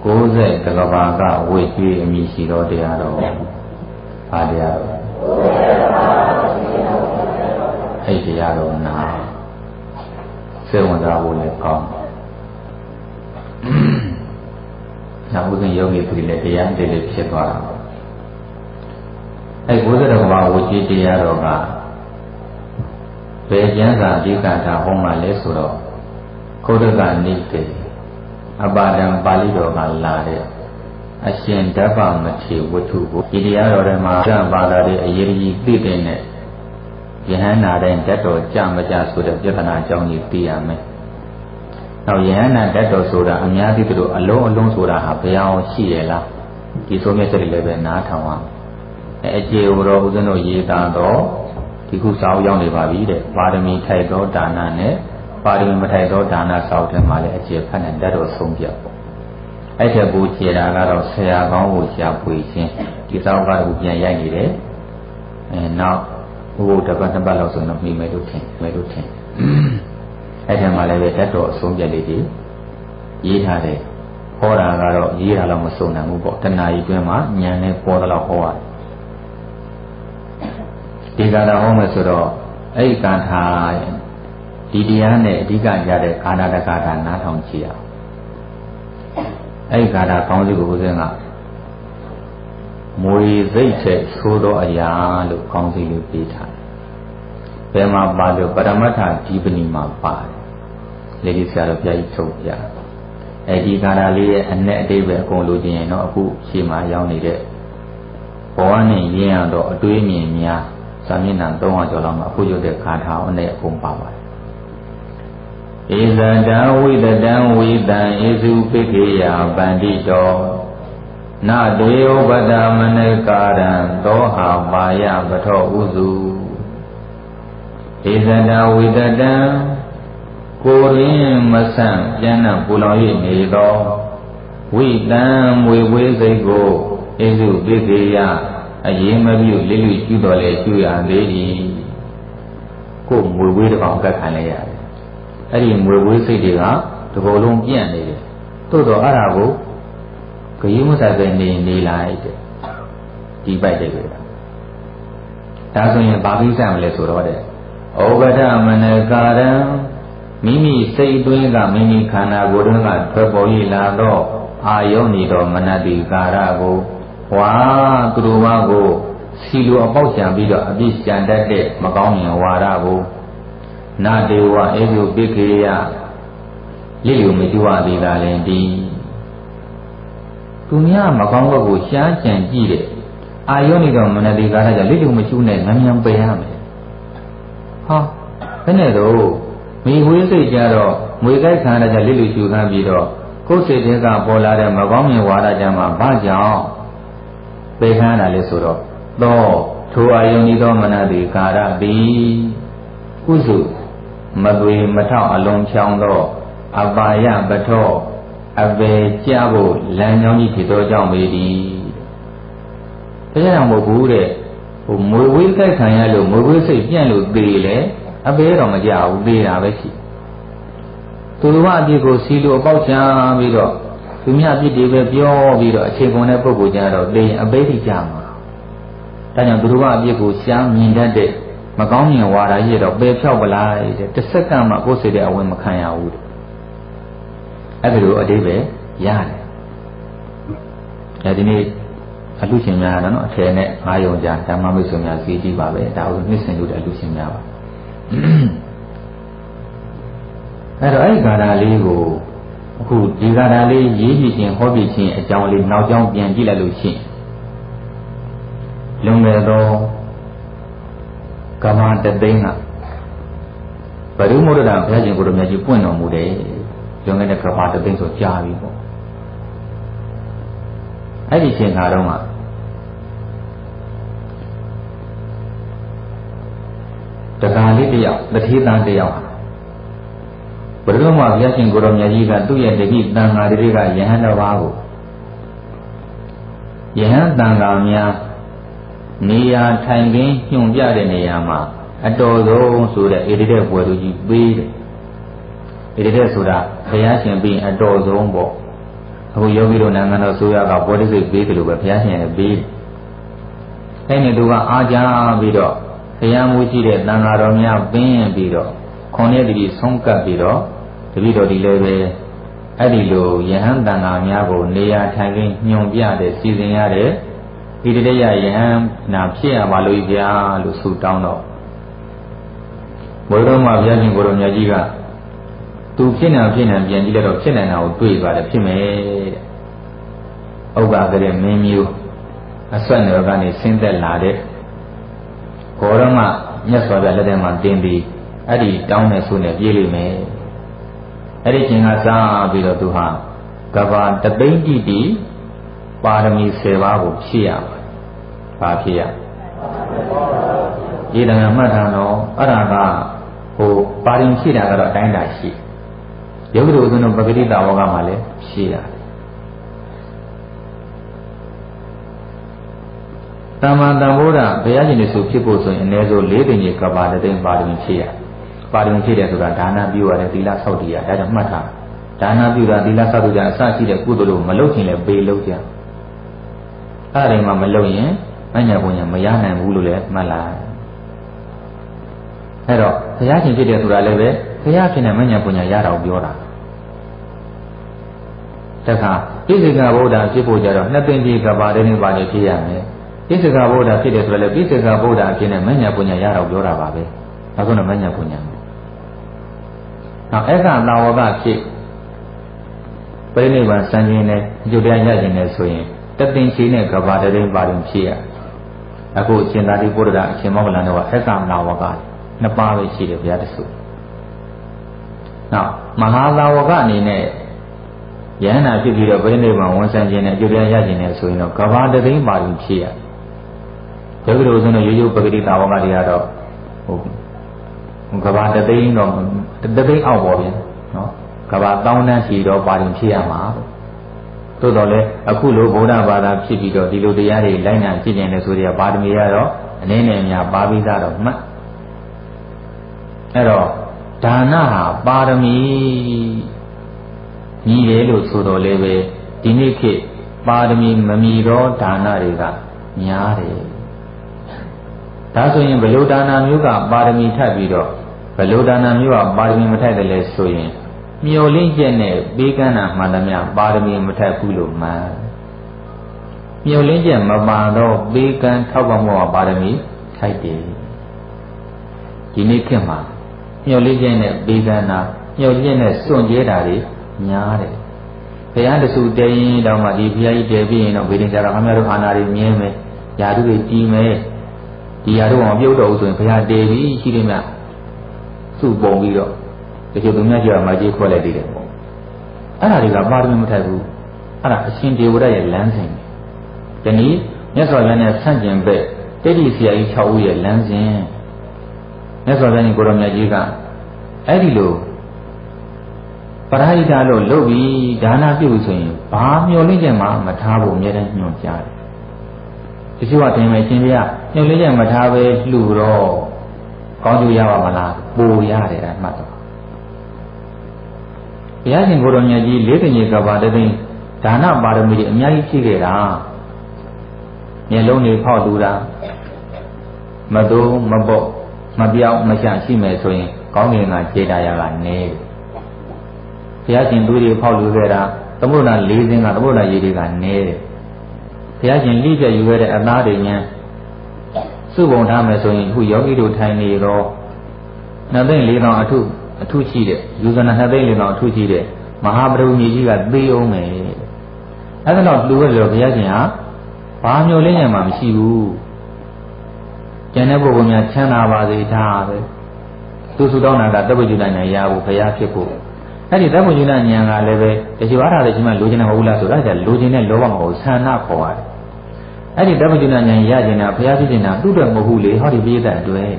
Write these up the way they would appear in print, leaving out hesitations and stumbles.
90 တကဘာကဝိကျွေးအမိရှိတော်တရားတော်ဘာတရားတော်အဲ့တရားတော်နာစေဝန္တာဖို့လည်းကောင်းနောက်ဦးဇင်းယောဂီပြည်လည်းတရားတည်းလေးဖြစ်သွားတာအဲ့90 တကဘာဝိကျွေးတရားတော်ကဘယ်ကျမ်းစာအဓိကတာဟောမှလဲဆိုတော့ကုဒ္ဒကနိတေအပါဒံပါဠိတော်ကလာတဲ့အရှင်ဓဗ္ဗမထေဝတ္ထုကိုဒီတရားတော်ထဲမှာကျမ်းပါလာတဲ့အရေးကြီးသိတဲ့နဲ့ယဟန္တာတိုင်းဓာတ်တော်ကြမကြဆိုတဲ့ပြဿနာအကြောင်းကြီးသိရမယ်။နောက်ယဟန္တာဓာတ်တော်ဆိုတာအများသိသလိုအလုံးအလုံးဆိုတာဟာဘယ်အောင်ရှိရလားဒီဆိုမြတ်ချက်တွေလည်းပဲနားထောင်အောင်အခြေဥတော်ဦးဇင်းတို့ရေးသားတော့ဒီခုစာအုပ်ရောက်နေပါပြီတဲ့ပါရမီထိုက်သောဒါနနဲ့ပါရမီမထိုက်သောဒါနစာအုပ်ထဲမှာလည်းအခြေဖတ်နဲ့ဓာတ်တော်ဆုံးပြပေါ့အဲ့ဒီဘူချေတာကတော့ဆရာကောင်းကိုရှားပွေခြင်းဒီစာအုပ်ကတော့ပြန်ရိုက်နေတယ်နောက်ဘုရားတစ်ပတ်နှစ်ပတ်လောက်ဆိုတော့မိမယ်လို့ထင်အဲ့ဒီမှာလည်းပဲဓာတ်တော်အဆုံးပြလေးတွေရေးထားတယ်ဟောတာကတော့ရေးတာတော့မစုံနိုင်ဘူးပေါ့တဏှာကြီးတွင်းမှာဉာဏ်နဲ့ပေါ်တော့ဟောရတယ်ဒီကာထာဟောမယ်ဆိုတော့အဲ့ဒီကာထာဒီတရားနဲ့အဓိကရတဲ့ကာထာတကာထာနားထောင်ကြည့်အောင်အဲ့ဒီကာထာကောင်းစီကိုဘုရားကမွေစိတ်ချက်သိုးသောအရာလို့ကောင်းစီလေးပေးထားတယ်ဘယ်မှာပါလို့ပရမတ္ထဒီပဏိမှာပါတယ်လေဒီဆရာတော်ပြကြီးထုတ်ပြအဲ့ဒီကာထာလေးရဲ့အ내အတိတ်ပဲအကုန်လိုချင်ရင်တော့အခုရှေ့မှာရောက်နေတဲ့ဘဝနဲ့ရင်းရတော့အတွေးမြင်များသာမျက်နှာ300ကျော်လောက်မှာအခုရုပ်တဲ့ခါထာအနဲ့အကုန်ပါပါတယ်။ဧဇတံဝိတတံဝိတံဧစုပိခေယဗန္တိတောနတေယပတမနကာရံသောဟာပါယပထောဥစုဧဇတံဝိတတံကိုရင်းမဆန့်ပြန်နှံပူလောင်၍နေသောဝိတံမွေဝေးစိတ်ကိုဧစုပိခေယအရေးမပြုလေးလူကျူတော်လေကျူရသေးသည်ကိုမွေဝေးတစ်ကောင်ကတ်ခံလိုက်ရတယ်အဲ့ဒီမွေဝေးစိတ်တွေကတဘောလုံးပြန့်နေတယ်သို့တော့အဲ့ဒါကိုဂယုမဆိုင်ပဲနေလိုက်တဲ့ဒီပိုက်တဲ့ကွာဒါဆိုရင်ဘာပြီးဆိုင်မလဲဆိုတော့တဲ့ဩပဒမနကာရံမိမိစိတ်အတွင်းကမိမိခန္ဓာကိုယ်တွင်းကထွက်ပေါ်ရလာသောအာယုန်ဤသောမနတိကာရကိုဝါသူတို့ဘာကိုစီလိုအပေါက်ချံပြီးတော့အပြစ်ကြံတတ်တဲ့မကောင်းမြင်ဝါဒကိုနာတေဝအေယုပိခေယလိလူမကျွသေးတာလည်းဒီသူများမကောင်းဘက်ကိုရှားကြံကြည့်တဲ့အာယောနေတော့မနတိကာရကြောင့်လိလူမကျွနဲ့ငမ်းငမ်းပယ်ရမယ်ဟာဘယ်နဲ့တော့မိဝေးစိတ်ကြတော့မွေကြိုက်ခံရတဲ့လိလူကျူခံပြီးတော့ကိုယ်စိတ်ထဲကပေါ်လာတဲ့မကောင်းမြင်ဝါဒကြမှာဘာကြောင့်ပေခန်းတာလေဆိုတော့သောထိုအာယုန်ဤသောမနတိကာရတိကုစုမသွေမထောက်အလုံးချောင်းသောအပါယပထောအပေကြဖို့လမ်းကြောင်းကြီးဖြစ်သောကြောင့်ပေသည်တရားမဟုတ်ဘူးတဲ့ဟိုမွေဝေးကြိုက်ခံရလို့မွေဝေးစိတ်ပြန့်လို့သေလေအပေတော့မကြဘူးသေတာပဲရှိသူတို့ကအပြစ်ကိုစီလိုအပေါက်ချပြီးတော့သူများပြစ်တွေပဲပြောပြီးတော့အခြေခံတဲ့ပုဂ္ဂိုလ်ကြတော့သိရင်အပိဋိကြမှာဒါကြောင့်သူတို့ကအပြစ်ကိုရှားမြင်တတ်တဲ့မကောင်းမြင်ဝါဒကြီးတော့ပယ်ဖြောက်ပလိုက်တဲ့တစ်စက္ကန့်မှကိုယ်စိတ်တဲ့အဝင်မခံရဘူးတဲ့အဲ့ဒီလိုအတိပ္ပယ်ရတယ်အဲဒီနေ့အလူရှင်များတော့နော်အထည်နဲ့9ယုံကြာဓမ္မမိတ်ဆွေများစီးကြည့်ပါပဲဒါကိုနှစ်ဆင်လို့တဲ့အလူရှင်များပါအဲ့တော့အဲ့ဒီဂါထာလေးကိုအခုဒီဂါထာလေးရေးကြည့်ခြင်းဟောပြခြင်းအကြောင်းလေးနောက်ကြောင်းပြန်ကြည့်လိုက်လို့ရှိရင်လွန်ခဲ့သောကမ္မတသိန်းကဘဒုမုဒ္ဒရာဘုရားရှင်ကိုယ်တော်မြတ်ကြီးပွင့်တော်မူတယ်လွန်ခဲ့တဲ့ကမ္မတသိန်းဆိုကြားပြီပေါ့အဲ့ဒီချိန်ခါတော့ကတက္ကလေးတယောက်တထေးသားတယောက်ဘုရားမှာဘုရားရှင်ကိုယ်တော်မြတ်ကြီးကသူ့ရဲ့တတိတန်ဃာတွေကယဟန်တစ်ပါးကိုယဟန်တန်ဃာများနေရာထိုင်ခင်းညွှန်ပြတဲ့နေရာမှာအတော်ဆုံးဆိုတဲ့ဣတိတဲ့ဘွယ်သူကြီးပေးတယ်ဣတိတဲ့ဆိုတာဘုရားရှင်ပြီးအတော်ဆုံးပေါ့ အခုယောဂီတို့နိုင်ငံတော်ဆိုရကဘောဓိစိတ်ပေးတယ်လို့ပဲဘုရားရှင်ရဲ့ပေးအဲ့ဒီသူကအားကြပြီးတော့ဘုရားမူရှိတဲ့တန်ဃာတော်များပင်းရင်ပြီးတော့ခွန်ရဲ့တတိဆုံးကပ်ပြီးတော့တပည့်တော်ဒီလည်းပဲအဲ့ဒီလိုယဟန်တန်ဃာများကိုနေရာထိုင်ခင်းညွန်ပြတဲ့စီစဉ်ရတဲ့ဒီတည်းရယဟန်နာဖြစ်ရပါလို့ဗျာလို့ဆုတောင်းတော့ဘုရားမှာဘုရားရှင်ကိုရောမြတ်ကြီးကသူဖြစ်နေပြန်ကြည့်လိုက်တော့ဖြစ်နေတာကိုတွေ့ပါတယ်ဖြစ်မယ်တဲ့ဥပ္ပါကတဲ့မင်းမျိုးအဆွတ်နယ်ကနေဆင်းသက်လာတဲ့ဘောရမမြတ်စွာဘုရားလက်ထက်မှာတင်ပြီးအဲ့ဒီတောင်းတဲ့ဆုနဲ့ပြေးလိမ့်မယ်အဲ့ဒီချိန်ကစပြီးတော့သူဟာကဘာတသိန်းတိတိပါရမီ10ပါးကိုဖြည့်ရပါတယ်။ဘာဖြည့်ရ။ဒီတန်ခါမှတ်ထားတော့အဲ့ဒါကပါရင်ဖြည့်တာကတော့အတိုင်းတာရှိ။ယောဂီတို့ဦးဇင်းတို့ပဂတိတာဝကမှာလည်းဖြည့်ရတယ်။တမ္မာတန်ဖိုးတာဘုရားရှင်ရဲ့ဆုဖြစ်ဖို့ဆိုရင်အနည်းဆုံး4သိန်းကြီးကဘာတသိန်းပါရမီဖြည့်ရ။ပါရမီဖြည့်တယ်ဆိုတာဒါနပြုရတယ်သီလဆောက်တည်ရဒါကြောင့်မှတ်ထားဒါနပြုတာသီလဆောက်တည်ကြအစရှိတဲ့ကုသိုလ်ကိုမလုပ်ခင်လည်းပေလုပ်ကြအဲ့ဒီမှာမလုပ်ရင်မညာပုံညာမရနိုင်ဘူးလို့လည်းမှတ်လိုက်အဲ့တော့ဘုရားရှင်ဖြစ်တယ်ဆိုတာလည်းပဲဘုရားဖြစ်တဲ့မညာပုံညာရတာကိုပြောတာတခါဣဇိကဗုဒ္ဓဖြစ်ဖို့ကြတော့နှစ်သိန်းကြီးကဘာတည်းနဲ့ပါနေဖြစ်ရမယ်ဣဇိကဗုဒ္ဓဖြစ်တယ်ဆိုတော့လည်းဣဇိကဗုဒ္ဓဖြစ်တဲ့မညာပုံညာရတာကိုပြောတာပါပဲနောက်ဆုံးတော့မညာပုံညာနောက်အဲ့ကသာဝကဖြစ်ပြိဋိဘံစံခြင်းနဲ့အကျိုးတရားရခြင်းနဲ့ဆိုရင်တသိန်းချီနဲ့ကဘာတည်းပါရင်ဖြစ်ရအခုအရှင်သာတိပုဒ္ဒရာအရှင်မောဂလန်တော်ကအဲ့ကသာဝကနှစ်ပါးပဲရှိတယ်ဘုရားတဆုနောက်မဟာသာဝကအနေနဲ့ယန္နာဖြစ်ပြီးတော့ပြိဋိဘံဝန်စံခြင်းနဲ့အကျိုးတရားရခြင်းနဲ့ဆိုရင်တော့ကဘာတည်းပါရင်ဖြစ်ရယောဂီတို့ဆိုတော့ရိုးရိုးပဂတိသာဝကတွေကတော့ကဘာတသိန်းတော့တသိန်းအောက်ပေါ်ပြန်နော်ကဘာတောင်းတန်းရှိတော့ပါရင်ဖြစ်ရမှာသို့တော်လည်းအခုလိုဗုဒ္ဓဘာသာဖြစ်ပြီးတော့ဒီလိုတရားတွေလိုက်နာကြည့်နေတယ်ဆိုတော့ပါရမီရတော့အနည်းနဲ့များပါပြီးသားတော့မှတ်အဲ့တော့ဒါနဟာပါရမီညီတယ်လို့ဆိုတော့လည်းပဲဒီနေ့ခေတ်ပါရမီမမီတော့ဒါနတွေကများတယ်ဒါဆိုရင်ဘယ်လိုဒါနမျိုးကပါရမီထပ်ပြီးတော့ဘယ်လိုဒါနမျိုးကပါရမီမထိုက်တယ်လဲဆိုရင်မျောလင့်ချက်နဲ့ပေးကမ်းတာမှန်သမျှပါရမီမထိုက်ဘူးလို့မှန်မျောလင့်ချက်မပါတော့ပေးကမ်းထောက်ပံ့မှုကပါရမီထိုက်တယ်ဒီနေ့ခေတ်မှာမျောလင့်ချက်နဲ့ပေးကမ်းတာမျောလင့်ချက်နဲ့စွန့်ကြဲတာတွေများတယ်ဘုရားတဆူတဲရင်တောင်မှဒီဘုရားကြီးတဲပြီးရင်တော့ဗေဒင်ကြတော့ခင်ဗျားတို့အာနာတွေမြင်မယ်ယာတုတွေတီးမယ်ဒီယာတို့အောင်ပြုတ်တော့ဆိုရင်ဘုရားတဲပြီးရှိတယ်မြတ်စုပုံပြီးတော့တချို့သူများကြွားမှကြီးခွဲလိုက်သေးတယ်ပေါ့အဲ့ဒါတွေကပါရမီမထိုက်ဘူးအဲ့ဒါအရှင်ဒေဝရရဲ့လမ်းစဉ်ဒီနေ့မြတ်စွာဘုရားနဲ့ဆန့်ကျင်ဘက်တိတိဆရာကြီး6ဦးရဲ့လမ်းစဉ်မြတ်စွာဘုရားကိုရောမြတ်ကြီးကအဲ့ဒီလိုပရိဟိတလို့လုပ်ပြီးဒါနပြုဆိုရင်ဘာမျောလင့်ချက်မှမထားဖို့အမြဲတမ်းညွှန်ကြားတယ်တချို့ကတင်မယ်ရှင်ပြမျောလင့်ချက်မထားပဲလှူတော့ကောင်းကျိုးရပါမလားပိုရတယ်အမှတ်တော့ဘုရားရှင်ကိုရောမြတ်ကြီး၄သိန်းကဘာတသိန်းဒါနပါရမီတွေအများကြီးဖြည့်ခဲ့တာမျက်လုံးတွေဖောက်လူတာမတိုးမပုတ်မပြောင်းမချရှိမယ်ဆိုရင်ကောင်းကင်ကခြေတာရကနေဘုရားရှင်သူတွေဖောက်လူခဲ့တာသမုဒ္ဒရာ၄စင်းကသမုဒ္ဒရာရေတွေကနေတယ်ဘုရားရှင်လိပြည့်ယူခဲ့တဲ့အသားတွေညာစုပုံထားမယ်ဆိုရင်အခုယောဂီတို့ထိုင်နေတော့2,400အထုရှိတဲ့ယူဇနာ2,400အထုရှိတဲ့မဟာပရိဝဏီကြီးကသေအောင်မယ်အဲ့ဒါတော့လူရဲ့ဘုရားရှင်ဟာဘာမျိုးလင်းရမှာမရှိဘူးကျန်တဲ့ပုဂ္ဂိုလ်များချမ်းသာပါစေထားပဲသူစုတောင်းတာကတပ္ပညုတဉာဏ်ရဖို့ဘုရားဖြစ်ဖို့အဲ့ဒီတပ္ပညုတဉာဏ်ကလည်းပဲတချို့အားထားတယ်ချင်းမှလိုချင်တယ်မဟုတ်လားဆိုတော့အဲ့ဒါလိုချင်တဲ့လောဘမဟုတ်ဆန္ဒခေါ်ရတယ်အဲ့ဒီတပ္ပညုတဉာဏ်ရကျင်တာဘုရားဖြစ်နေတာသူ့အတွက်မဟုတ်ဘူးလေဟောဒီပိဋကအတွက်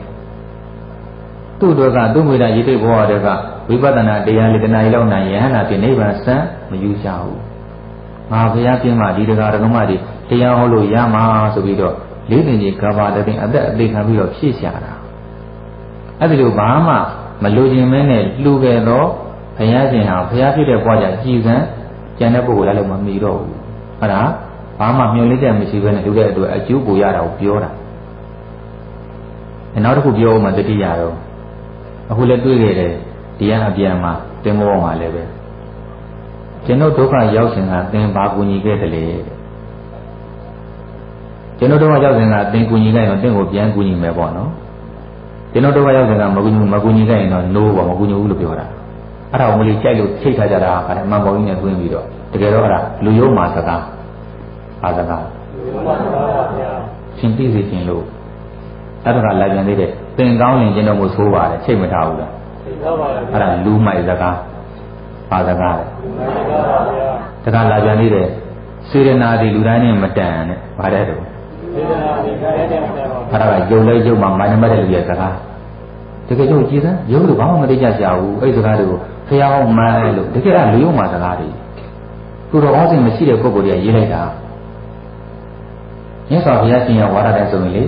သူ့အတွက်ကသူ့ငွေတာရည်တိတ်ဘဝတွေကဝိပဿနာတရားလေးတဏှာကြီးလောက်နိုင်ယဟန္တာပြိနိဗ္ဗာန်စံမယူကြဘူးငါဘုရားပြင်မှာဒီတရားဓမ္မတွေတရားဟောလို့ရမှာဆိုပြီးတော့၄သိန်းကြီးကဘာတသိန်းအသက်အသေးခံပြီးတော့ဖြည့်ရှာတာအဲ့ဒီလိုဘာမှမလိုချင်မဲနဲ့လှူခဲ့တော့ဘုရားရှင်ဟာဘုရားဖြစ်တဲ့ဘဝကြည်စံတ ကျန်တဲ့ပုဂ္ဂိုလ်လည်းမမီတော့ဘူးအဲ့ဒါဘာမှမျောလေးတဲ့မရှိဘဲနဲ့လူတဲ့အတွက်အကျိုးကိုရတာကိုပြောတာနောက်တစ်ခုပြောမှတတိယတော့အခုလည်းတွေ့ခဲ့တယ်ဒီကအပြန်မှာတင်မောမှာလည်းပဲကျွန်တော်ဒုက္ခရောက်စဉ်ကသင်ဘာကူညီခဲ့တယ်လေကျွန်တော်ဒုက္ခရောက်စဉ်ကသင်ကူညီလိုက်တော့သင်ကိုပြန်ကူညီမယ်ပေါ့နော်ကျွန်တော်ဒုက္ခရောက်စဉ်ကမကူညီခဲ့ရင်တော့ no ပေါ့မကူညီဘူးလို့ပြောတာအဲ့ဒါကိုမလေးကြိုက်လို့ထိတ်ထားကြတာကလည်းအမှန်ပေါ်ကြီးနဲ့တွင်းပြီးတော့တကယ်တော့အဲ့ဒါလူယုံမှာစကားအားစကားရှင်းပြစီခြင်းလို့အဲ့ဒါကလာပြန်သေးတယ်သင်ကောင်းရင်ကျွန်တော်မို့ဆိုးပါတယ်ချိန်မထားဘူးလားအဲ့ဒါလူမိုက်စကားအားစကားတကလာပြန်သေးတယ်စေရနာဒီလူတိုင်းနဲ့မတန်နဲ့ဗါတဲ့တော့စေရနာဒီတိုင်းနဲ့မတန်ပါဘူးအဲ့ဒါကယုံလဲယုံမှာမိုင်းနမတဲ့လူရဲ့စကားတကယ်ကျုပ်ကြည်စမ်းယုံလို့ဘာမှမသိကြရှာဘူးအဲ့ဒီစကားတွေကိုဖျားအောင်မှန်းလို့တကယ်ကလူယုံမှာစကားတွေသူတော်အောင်းစင်မရှိတဲ့ပုဂ္ဂိုလ်တွေကရေးလိုက်တာမြတ်စွာဘုရားရှင်ရဲ့ဝါဒတဲ့ဆိုရင်လေ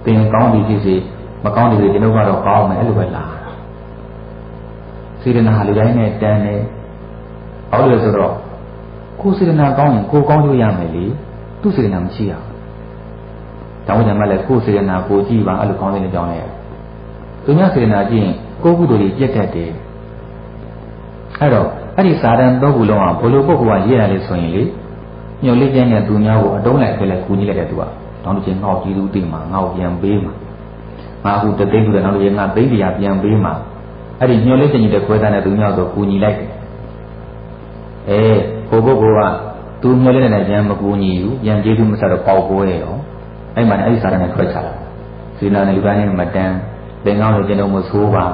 သင်ကောင်းပြီဖြစ်စေမကောင်းပြီကျွန်တော်ကတော့ကောင်းမယ်အဲ့လိုပဲလာစေရနာလူတိုင်းနဲ့တန်တယ်ဟောလို့ဆိုတော့ကိုယ်စေရနာကောင်းရင်ကိုယ်ကောင်းလို့ရမယ်လေသူ့စေရနာမရှိရဘူးတောင်းကြမှာလဲကိုယ်စေရနာကိုကြည့်ပါအဲ့လိုကောင်းတဲ့အကြောင်းလဲသူများစေရနာကြည့်ရင်ကိုယ်ကုသိုလ်ကြီးပြတ်တတ်တယ်အဲ့တော့အဲ့ဒီစာတန်သုံးခုလုံးကဘလို့ပုဂ္ဂိုလ်ကရေးရလဲဆိုရင်လေညှို့လေးကျန်းတဲ့သူများကိုအတုံးလိုက်ပြလိုက်ကူညီလိုက်တဲ့သူကတောင်းတခြင်းငေါ့ကြည့်သူသိမှာငေါ့ပြန်ပေးမှာငါအခုတသိန်းလူတဲ့နောက်လေးငါသိန်းတရားပြန်ပေးမှာအဲ့ဒီညှို့လေးကျန်းတဲ့ခွဲသားတဲ့သူများဆိုကူညီလိုက်တယ်ဟိုပုဂ္ဂိုလ်ကသူညှို့လေးနဲ့ကျန်းမကူညီဘူးပြန်ကျေးဇူးမဆက်တော့ပေါက်ပွဲရောအဲ့မှအဲ့ဒီစာတန်နဲ့ထွက်ချလာစေနာနဲ့လူတိုင်းနဲ့မတန်းသင်ကောင်းလို့ကျွန်တော်မဆိုးပါ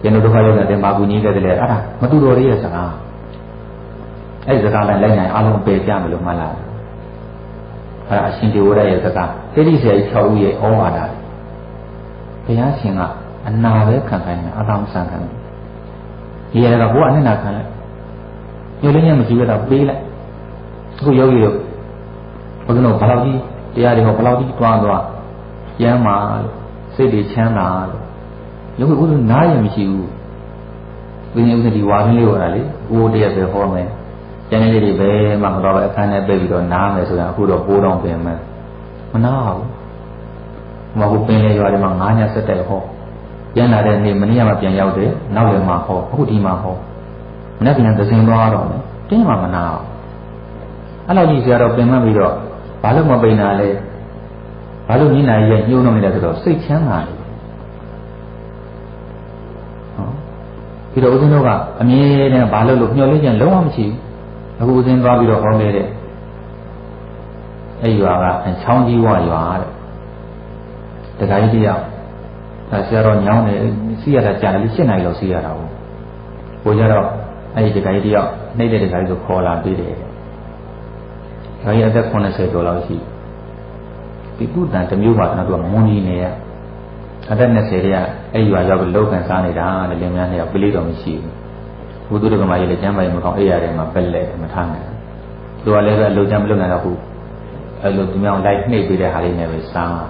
ကျွန်တော်ဒုက္ခရောက်တဲ့မာကူညီခဲ့တယ်လေအဲ့ဒါမတူတော်ရဲ့စကားအဲ့ဒီစကားလည်းလိုက်နိုင်အားလုံးပယ်ပြမယ်လို့မှတ်လာအဲ့ဒါအရှင်ဒေဝရရဲ့စကားတိတိကျကျ6ဦးရဲ့ဩဝါဒဘုရားရှင်ကအနာပဲခံခိုင်းတယ်အတောင်ဆန်ခံတယ်ဒီရကဘုရားအနစ်နာခံလိုက်ညိုလေးနဲ့မရှိတော့ပေးလိုက်အခုယောဂီတို့ဘုရားတို့ဘလောက်ကြီးတရားတွေဟောဘလောက်ကြီးတွားသွားကျမ်းမာလို့စိတ်တွေချမ်းသာလို့ယောဂီဘုရားနားရမရှိဘူးဝိညာဉ်ဥစ္စတိဝါခင်းလေးဟောတာလေကိုယ်တည်းပဲဟောမယ်ကျန်တဲ့တွေပဲမှမတော့ပဲအခန်းထဲပြပြီးတော့နားမယ်ဆိုရင်အခုတော့ပိုးတော့ပင်မယ်မနာဘူးမဟုတ်ပင်လေရွာတွေမှာ9ညဆက်တိုက်ဟောပြန်လာတဲ့နေ့မနေ့ကမှပြန်ရောက်တယ်နောက်လည်းမှဟောအခုဒီမှာဟောမနေ့ပြန်သစင်သွားတော့လေတင်းမှမနာဘူးအဲ့လိုကြီးဆရာတော်ပင်မှပြီးတော့ဘာလို့မပိန်တာလဲဘာလို့ညနာကြီးရဲ့ညှိုးနှောင်းနေတယ်ဆိုတော့စိတ်ချမ်းသာတယ်ပြီးတော့ဦးဇင်းတို့ကအမြဲတမ်းဘာလို့မျှော်လင့်ခြင်းလုံးဝမရှိဘူးအခုဦးဇင်းသွားပြီးတော့ဟောလေတဲ့အဲ့ရွာကချောင်းကြီးဝရွာတဲ့တခါကြီးတယောက်ဒါဆရာတော်ညောင်းတယ်စီးရတာကြာတယ်7နာရီလောက်စီးရတာဟုတ်ကိုကြတော့အဲ့ဒီတခါကြီးတယောက်နှိမ့်တဲ့တခါကြီးဆိုခေါ်လာပြီးတယ်ဒါကြီးအသက်80ကျော်လောက်ရှိဒီကုတန်တစ်မျိုးပါတော့သူကမွန်ကြီးနေရအသက်20တည်းကအဲ့ရွာရောက်ပြီးလောက်ကန်စားနေတာတဲ့လင်မယားနဲ့ကလေးတော်မရှိဘူးဘုသူတို့ကမှရေးလေကျမ်းပိုင်မကောင်းအဲ့ရတယ်မှာပက်လက်မထားနိုင်သူကလည်းပဲလုံချမ်းမလုံနိုင်တော့ဘူးအဲ့လိုသူများလိုက်နှိပ်ပေးတဲ့ဟာလေးနဲ့ပဲစား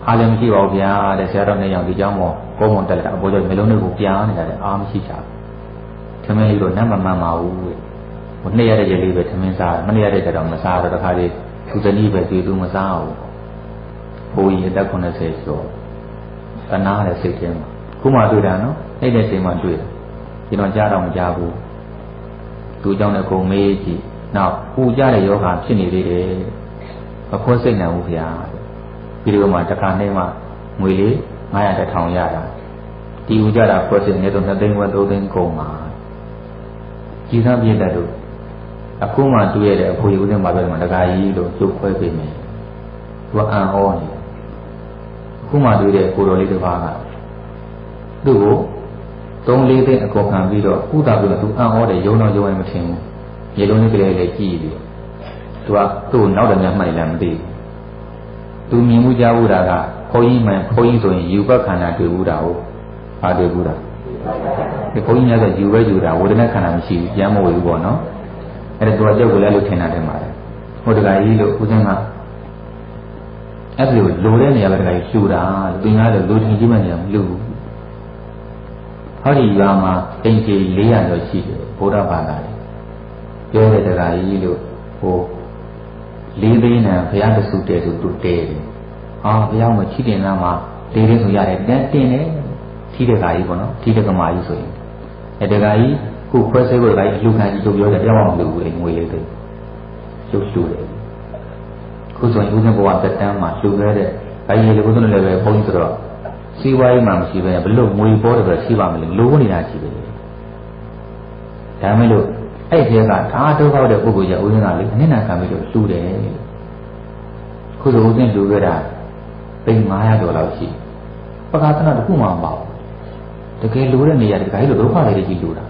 အားလည်းမရှိပါဘူးဗျာတဲ့ဆရာတော်နဲ့ရောက်ဒီเจ้าမောကုန်းမတက်လာအပေါ်ကျမျိုးလုံးတွေကိုပြားနေတာတဲ့အားမရှိချဘူးထမင်းလေးတော့နတ်မမှန်ပါဘူးတဲ့ဟိုနှိပ်ရတဲ့ရေလေးပဲထမင်းစားမနှိပ်ရတဲ့ကြတော့မစားတော့တခါလေးသူတနည်းပဲတွေ့သူမစားဘူးဘိုးကြီးအသက်80ကျော်တနာတဲ့စိတ်ထဲမှာခုမှတွေ့တာနော်အဲ့တဲ့ချိန်မှတွေ့တယ်ကျွန်တော်ကြားတော့မကြားဘူးသူเจ้าနဲ့ကိုမေးကြည့်နောက်ပူကြတဲ့ယောဂဖြစ်နေသေးတယ်မခွဲစိတ်နိုင်ဘူးခင်ဗျာပြီးတော့မှတစ်ခါနဲ့မှငွေလေး900 1000ရတာဒီဦးကြတာခွဲစိတ်နေတော့2သိန်းခွဲ3သိန်းကုန်ပါကြီးစားပြည့်တဲ့တို့အခုမှတွေ့ရတဲ့အဖိုးကြီးဦးသိန်းမှာပြောတယ်မှာတခါကြီးလို့ကျုပ်ခွဲပေးမယ်သူကအံ့ဩနေခုမှတွေ့တဲ့ကိုတော်လေးတစ်ပါးကသူ့ကို3-4သိန်းအကောခံပြီးတော့ဥဒါပြီးတော့သူအံ့ဩတယ်ရုံတော့ရုံရင်မထင်ဘူးရေလုံးလေးကလေးလည်းကြည့်ပြီးသူကသူ့ကိုနောက်တယ်များမှတ်လည်းမသိဘူးသူမြင်မှုကြားဘူးတာကဘုန်းကြီးမှန်ဘုန်းကြီးဆိုရင်ယူဘခန္ဓာတွေ့ဘူးတာဟုတ်ဘာတွေ့ဘူးတာဒီဘုန်းကြီးများဆိုယူပဲယူတာဝေဒနာခန္ဓာမရှိဘူးပြန်မဝေဘူးပေါ့နော်အဲ့ဒါသူကကြောက်ကြလဲလို့ထင်တာတယ်မှာဟိုတခါကြီးလို့ဦးစင်းကအဲ့ဒီလိုတဲ့နေရာပဲတခါကြီးရှူတာသင်ကားလို့လူထင်ကြီးမှနေမလို့ ဟောဒီရွာမှာအိမ်ကြီး400ကျော်ရှိတယ်ဗုဒ္ဓဘာသာလေပြောတဲ့တရားကြီးလို့ဟို4 သိန်းနဲ့ဘုရားတဆူတဲဆိုသူတဲတယ်ဟာဘုရားမချီးတင်လာမှတေးလေးဆိုရတယ်တင်တယ်ထီးတဲ့ကာကြီးပေါ့နော်ထီးတဲ့ကမာကြီးဆိုရင်အဲတကာကြီးခုခွဲဆဲဖို့ကာကြီးအလူခံကြီးတို့ပြောတယ်ပြောင်းအောင်လုပ်ဘူးလေငွေလေးတွေလှုပ်တယ်ခုဆိုရင်ဦးဇင်းဘဝတက်တန်းမှာလှုပ်ခဲ့တဲ့ကာကြီးလေဘုရားလည်းပဲဘုန်းကြီးဆိုတော့စီးပွားရေးမှမရှိပဲဘလို့ငွေပေါ်တယ်ပဲရှိပါမလဲလိုးနေတာရှိတယ်ဒါမဲ့လို့အဲ့ဒီကဓာတ်ဒုက္ခတဲ့ပုဂ္ဂိုလ်ကြီးဦးဇင်းကလေအနစ်နာခံပြီးတော့လှူတယ်ခုဆိုဦးဇင်းလှူခဲ့တာသိန်း900ကျော်လောက်ရှိပကာသနာတစ်ခုမှမပေါ့တကယ်လှူတဲ့နေရာတကယ်လို့ဒုက္ခတွေကြီးလှူတာ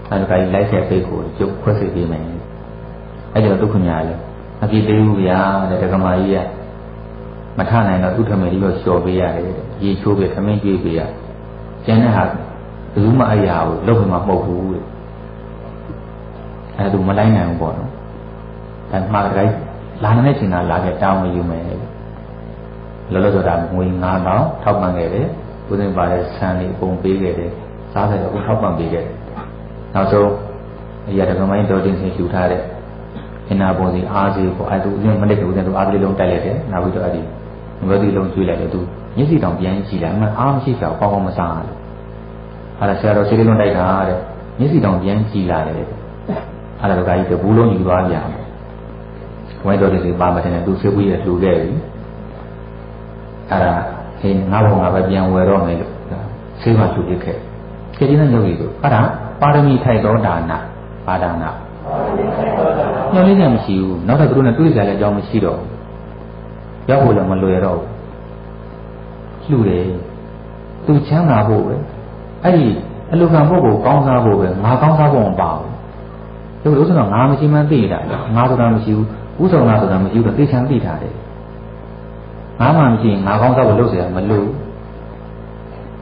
အဲဒါကကြီးလိုက်တဲ့ပိတ်ကိုကျုပ်ခွဲစိတ်ပေးမယ်အဲ့ကျတော့ဒုက္ခညာလေမပြေသေးဘူးဗျာတဲ့ဒကမာကြီးကမထနိုင်တော့သူ့ထမင်းကြီးတော့လျှော်ပေးရတယ်ရေချိုးပေးထမင်းကျွေးပေးရကျန်တဲ့ဟာဘယ်သူမှအရာကိုလုပ်မှမဟုတ်ဘူးတဲ့အဲဒါမလိုက်နိုင်ဘူးပေါ့နော်ဒါမှတကယ်လာနေတဲ့ချိန်ကလာခဲ့တောင်းမယူမယ်လောလောဆိုတာငွေ9000ထောက်ပံ့ခဲ့တယ်ဘုရင်ပါတဲ့ဆန်လေးပုံပေးခဲ့တယ်စားတယ်ကိုထောက်ပံ့ပေးခဲ့တယ်နောက်ဆုံးအရာတကမိုင်းတော်တင်စီလှူထားတဲ့အင်နာပုံစီအားစီပေါ့အဲသူဦးဇင်းမနစ်ကဦးဇင်းသူအားလေးလုံးတိုက်လိုက်တယ်နောက်ပြီးတော့အဲ့ဒီငွေသီးလုံးကျွေးလိုက်တယ်သူမျက်စိတောင်ပြန်ကြည့်လိုက်မှအားမရှိတော့ပေါင်းမစားဘူးအဲ့ဒါဆရာတော်စီလေးလုံးတိုက်တာတဲ့မျက်စိတောင်ပြန်ကြည့်လာတယ်အဲ့ဒါတော့ကကြီးကဘူးလုံးယူသွားပြန်ဝိုင်းတော်တင်စီပါမတဲ့သူဆေးပွေးရလှူခဲ့ပြီအဲ့ဒါဟင်းငါ့ဘုံကပဲပြန်ဝယ်တော့မယ်လို့ဆေးမှလှူပြခဲ့ခြေချင်းနဲ့ရုပ်ရည်တို့အဲ့ဒါပါရမီထိုက်သောဒါနပါဒါနညှော်လေးနဲ့မရှိဘူးနောက်တော့သူတို့နဲ့တွေ့ကြလဲအကြောင်းမရှိတော့ရောက်ဖို့လည်းမလွယ်တော့ဘူးလှူတယ်သူချမ်းသာဖို့ပဲအဲ့ဒီအလူခံဖို့ကိုကောင်းစားဖို့ပဲငါကောင်းစားဖို့မပါဘူးဒီလိုဆိုတော့ငါမရှိမှန်းသိတာငါဆိုတာမရှိဘူးဥဆောင်ငါဆိုတာမရှိဘူးတော့သိချမ်းသိထားတယ်ငါမှမရှိရင်ငါကောင်းစားဖို့လုပ်เสียမလို့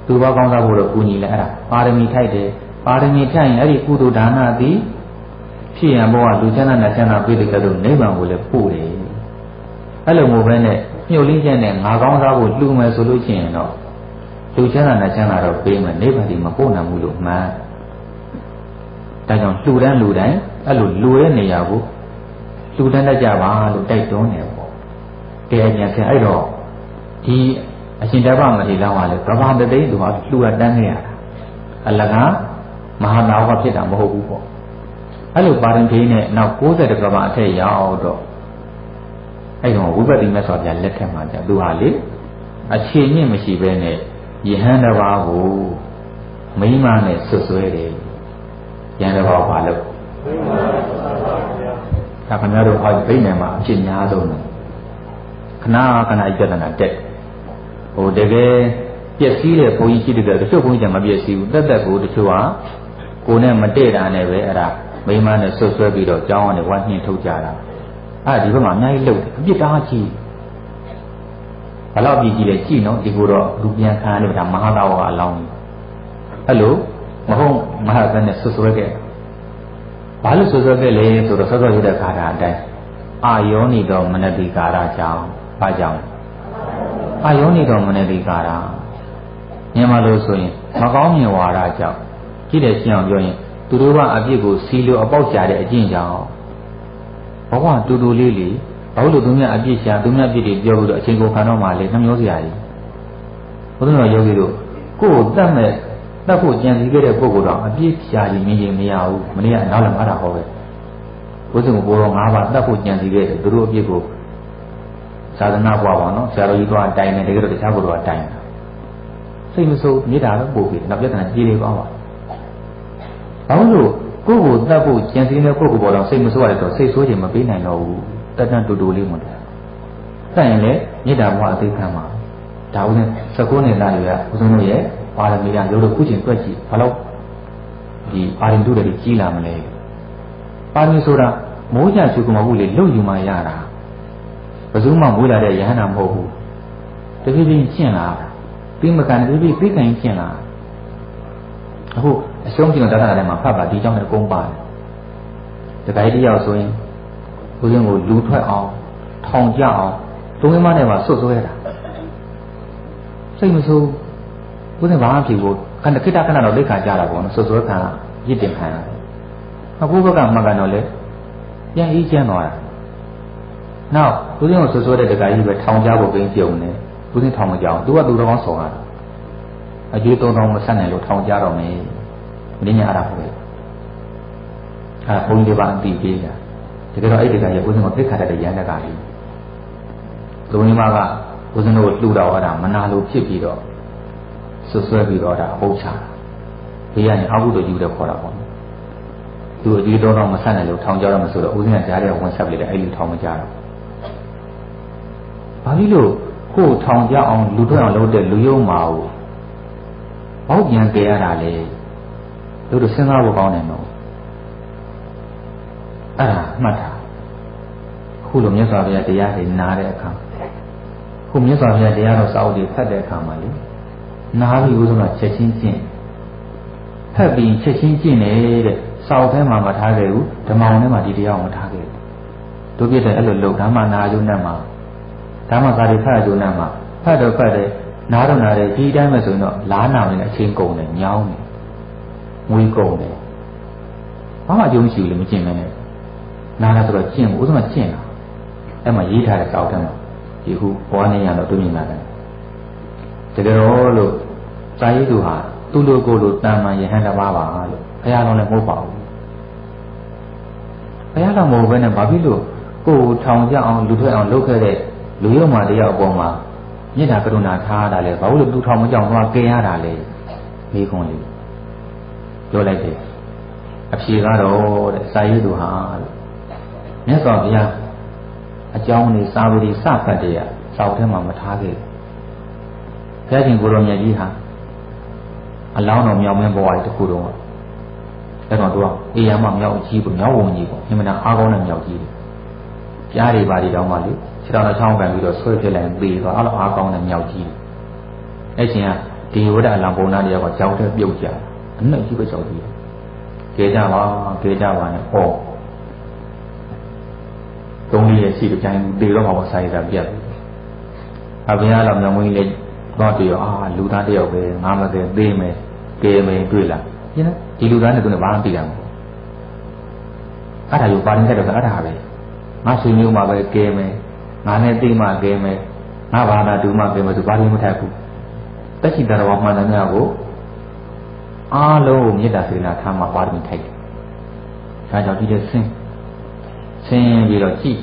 သူဘာကောင်းစားဖို့တော့ကူညီလဲအဲ့ဒါပါရမီထိုက်တယ်ပါရမီထိုက်ရင်အဲ့ဒီကုသိုလ်ဒါနသည်ဖြစ်ရန်ဘောကလူချမ်းသာနဲ့ချမ်းသာပြည့်တဲ့ကဲ့သို့နိဗ္ဗာန်ကိုလည်းပို့တယ်အဲ့လိုမျိုးပဲနဲ့မြုပ်လင်းချက်နဲ့ငါကောင်းစားဖို့လှူမယ်ဆိုလို့ရှိရင်တော့လူချမ်းသာနဲ့ချမ်းသာတော့ပေးမယ်နိဗ္ဗာန်ဒီမပို့နိုင်ဘူးလို့မှန်ဒါကြောင့်လှူတဲ့လူတိုင်းအဲ့လိုလှူတဲ့နေရာကိုလှူတန်းတတ်ကြပါလို့တိုက်တွန်းနေပေါ့တရားညာဆရာအဲ့တော့ဒီအရှင်တပ္ပမထေရကလည်းကဘာတသိန်းသူကလှူရတန်းနေရတာအလကားမဟာနာဝဖြစ်တာမဟုတ်ဘူးပေါ့အဲ့လိုပါရင်ထေးနဲ့နောက်60ကဘာအထက်ရောက်တော့အဲ့တော့ဝိပဿနာမြတ်စွာဘုရားလက်ထက်မှာကြာသူဟာလေအခြေမြင့်မရှိဘဲနဲ့ယဟန်တစ်ပါးကိုမိမနဲ့ဆွဆွဲတယ်ယဟန်တစ်ပါးဘာလို့ဒါခင်ဗျားတို့ဟောဒီနေမှာအဖြစ်များဆုံးတယ်ခဏခဏပြဿနာတက်ဟိုတကယ်ပျက်စီးတဲ့ဘုန်းကြီးရှိတဲ့တချို့ဘုန်းကြီးကမပျက်စီးဘူးတက်တက်ကိုတချို့ဟာကိုယ်နဲ့မတည့်တာနဲ့ပဲအဲ့ဒါမိမနဲ့ဆွဆွဲပြီးတော့ကျောင်းကနေဝိုင်းနှင်းထုတ်ကြတာအဲ့ဒီဘက်မှာအများကြီးလှုပ်တယ်အပြစ်သားကြီးဘလောက်ပြည်ကြီးလဲကြည့်နော်ဒီကိုတော့လူပြန်ခံရတယ်ဒါမဟာသာဝကအလောင်းအဲ့လိုမဟုတ်မဟာသနဲ့ဆွဆွဲခဲ့ဘာလို့ဆွဆွဲခဲ့လဲဆိုတော့ဆောစောရတဲ့ခါတာအတိုင်းအာယောနိတော်မနတိကာရကြောင့်ဘာကြောင့်အာယောနိတော်မနတိကာရမြန်မာလို့ဆိုရင်မကောင်းမြင်ဝါဒကြောင့်ကြည့်တယ်ရှင်းအောင်ပြောရင်သူတို့ကအပြစ်ကိုစီလိုအပေါက်ရှာတဲ့အကျင့်ကြောင့်ဘဝတူတူလေးလေးဘာလို့သူများအပြစ်ရှာသူများပြစ်တွေပြောလို့တော့အချိန်ကိုခံတော့မှလေနှမျိုးစရာကြီးဘုရားတော်ယောဂီတို့ကိုယ်ကိုတတ်မဲ့တတ်ဖို့ကြံစည်ခဲ့တဲ့ပုဂ္ဂိုလ်တော့အပြစ်ရှာရင်မြင်ရင်မရဘူးမနေ့ကနောက်လည်းအဲ့ဒါဟောပဲဘုရားကိုဘောတော်၅ပါးတတ်ဖို့ကြံစည်ခဲ့တယ်သူတို့အပြစ်ကိုသာသနာ့ဘဝပေါ့နော်ဆရာတော်ကြီးကတိုင်တယ်တကယ်တော့တခြားဘုရားတိုင်တာစိတ်မဆိုးမြေတာတော့ပို့ပြီနောက်ပြဿနာကြီးနေပါပါဘာလို့ကိုယ့်ကိုတတ်ဖို့ကြံစည်နေတဲ့ပုဂ္ဂိုလ်ပေါ်တော့စိတ်မဆိုးရတယ်တော့စိတ်ဆိုးခြင်းမပေးနိုင်တော့ဘူးတတ်တန်တူတူလေးမလို့တတ်ရင်လည်းမြေတာဘဝအသိခံမှာဒါဦးနဲ့19နှစ်သားရွယ်ဦးဆုံးတို့ရဲ့ပါရမီကရုပ်တော့ခုချိန်တွက်ကြည့်ဘာလို့ဒီပါရင်တို့တွေကြီးလာမလဲပါရမီဆိုတာမိုးချချူကမဟုတ်လေလုံယူမှရတာဘယ်သူမှမွေးလာတဲ့ယဟန္တာမဟုတ်ဘူးတဖြည်းဖြည်းကျင့်လာပြီးမကန်တဖြည်းဖြည်းသိကန်ကျင့်လာအခုအရှုံးကျင်တဲ့တရားထဲမှာဖတ်ပါဒီကြောင့်လည်းအကုန်ပါတယ်တခါတည်းရောက်ဆိုရင်ဘုရင်ကိုလူထွက်အောင်ထောင်ကြအောင်သုံးမနဲ့ပါဆွတ်ဆွဲတာစိတ်မဆိုးဘုရင်ဘာမှဖြစ်ဘူး ခဏခဏတော့ဒိဋ္ဌာကြတာပေါ့နော်စွတ်စွဲခံရစ်တင်ခံရတယ်အခုဘက်ကမှတ်ကတော့လေပြန်အေးချမ်းသွားတာနောက်သူတို့ဆွဆွဲတဲ့တခါကြီးပဲထောင်ကြဖို့ပင်းပြုံနေသူတို့ထောင်မကြအောင်သူကသူတော်ကောင်းဆောင်တာအကျွေး3000မဆက်နိုင်လို့ထောင်ကြတော့မယ်မင်းညာအဲ့ဒါဟုတ်ပဲအဲ့ဘုန်းကြီးတွေပါအတိပေးတာတကယ်တော့အဲ့ဒီကရဲ့ဦးဇင်းကသိခါတတ်တဲ့ရန်တက်ကကြီးလူကြီးမကဦးဇင်းတို့လှူတော်ရတာမနာလို့ဖြစ်ပြီးတော့ဆွဆွဲပြီးတော့ဒါအပုတ်ချတာဘေးကနေအောက်ကုတို့ယူတယ်ခေါ်တာပေါ့သူအကျွေး3000မဆက်နိုင်လို့ထောင်ကြတော့မဆိုတော့ဦးဇင်းကကြားထဲဝင်ဆက်ပြလိုက်တယ်အဲ့ဒီထောင်မကြတော့ဘာဖြစ်လို့ကိုယ်ထောင်ကြအောင်လူထွက်အောင်လုပ်တဲ့လူယုံမာကိုဘောက်ပြန်ကြရတာလေတို့တို့စဉ်းစားဖို့ကောင်းတယ်နော်အဲ့ဒါမှတ်တာခုလိုမြတ်စွာဘုရားတရားတွေနားတဲ့အခါခုမြတ်စွာဘုရားတရားတော်စာအုပ်တွေဖတ်တဲ့အခါမှာလေနားပြီးဦးဆုံးကချက်ချင်းကျင့်ဖတ်ပြီးချက်ချင်းကျင့်နေတဲ့စာအုပ်ထဲမှာမထားခဲ့ဘူးဓမ္မအောင်ထဲမှာဒီတရားကိုမထားခဲ့ဘူးတို့ပြတဲ့အဲ့လိုလုပ်ဓမ္မနာယုံနဲ့မှာဓမ္မစာတွေဖတ်ကြုံနဲ့မှာဖတ်တော့ဖတ်တယ်နားတော့နားတယ်ဒီတိုင်းပဲဆိုရင်တော့လားနာနေတဲ့အချင်းကုန်တယ်ညောင်းတယ်ငွေကုန်တယ်ဘာမှအကျိုးမရှိဘူးလေမကျင့်မဲနဲ့နားလာဆိုတော့ကျင့်ဦးဆုံးကကျင့်တာအဲ့မှာရေးထားတဲ့စာအုပ်ထဲမှာဒီခုဘောနေရတော့တွေ့မြင်လာတယ်တကယ်တော့လို့စာရေးသူဟာသူ့လိုကိုယ်လိုတန်မှန်ယဟန်တစ်ပါးပါလို့ဘုရားလုံးလည်းမဟုတ်ပါဘူးဘုရားလုံးမဟုတ်ဘဲနဲ့ဘာဖြစ်လို့ကိုယ်ထောင်ကြအောင်လူထွက်အောင်လုပ်ခဲ့တဲ့လူရုံမှတရားအပေါ်မှာမေတ္တာကရုဏာထားတာလေဘာလို့လူထောင်မကြောင်သွားကဲရတာလဲမိခွန်းလေးပြောလိုက်တယ်အဖြေကတော့တဲ့စာရေးသူဟာလို့မြတ်စွာဘုရားအကြောင်းလေးစာဝတိစဖတ်တဲ့စာအုပ်ထဲမှာမထားခဲ့ဘုရားရှင်ကိုရောမြတ်ကြီးဟာအလောင်းတော်မြောင်မင်းဘဝတခုတော့အဲ့တော့သူကအေးရမမြောက်ကြီးပေါ့မြောက်ဝုံကြီးပေါ့အမှန်တန်အားကောင်းတဲ့မြောက်ကြီးတယ်ကြားတွေပါတွေတောင်းပါလေခြေတော်နဲ့ချောင်းကန်ပြီးတော့ဆွဲပြလိုက်ပြီးတော့အဲ့လိုအားကောင်းတဲ့မြောက်ကြီးအဲ့ချင်းကဒီဝဒအလံပုံနာတယောက်ကကြောက်တဲ့ပြုတ်ကြအနှက်ကြီးပဲကြောက်ကြီးကဲကြပါနဲ့ဟောသုံးလေးရဲ့ရှိတဲ့တိုင်းတေတော့မှာစာရတာပြတ်ပြီအဘုရားတော်မြောင်မင်းလေးတော့တရောလူသားတယောက်ပဲငါမကဲသေးမယ်ကဲမယ်တွေ့လားရှင်းလားဒီလူသားနဲ့သူနဲ့ဘာမှမပြီးတာမဟုတ်အဲ့ဒါယူပါရင်တဲ့တော့အဲ့ဒါပဲငါဆွေမျိုးမှာပဲကဲမယ်ငါနဲ့သိမှကဲမယ်ငါဘာသာတူမှကဲမယ်သူဘာလို့မထိုက်ဘူးတက်ရှိတော်ဘာမှန်တယ်များကိုအားလုံးမေတ္တာစေနာထားမှပါရမီထိုက်တယ်ဒါကြောင့်ဒီတဲ့ဆင်းပြီးတော့ကြည့်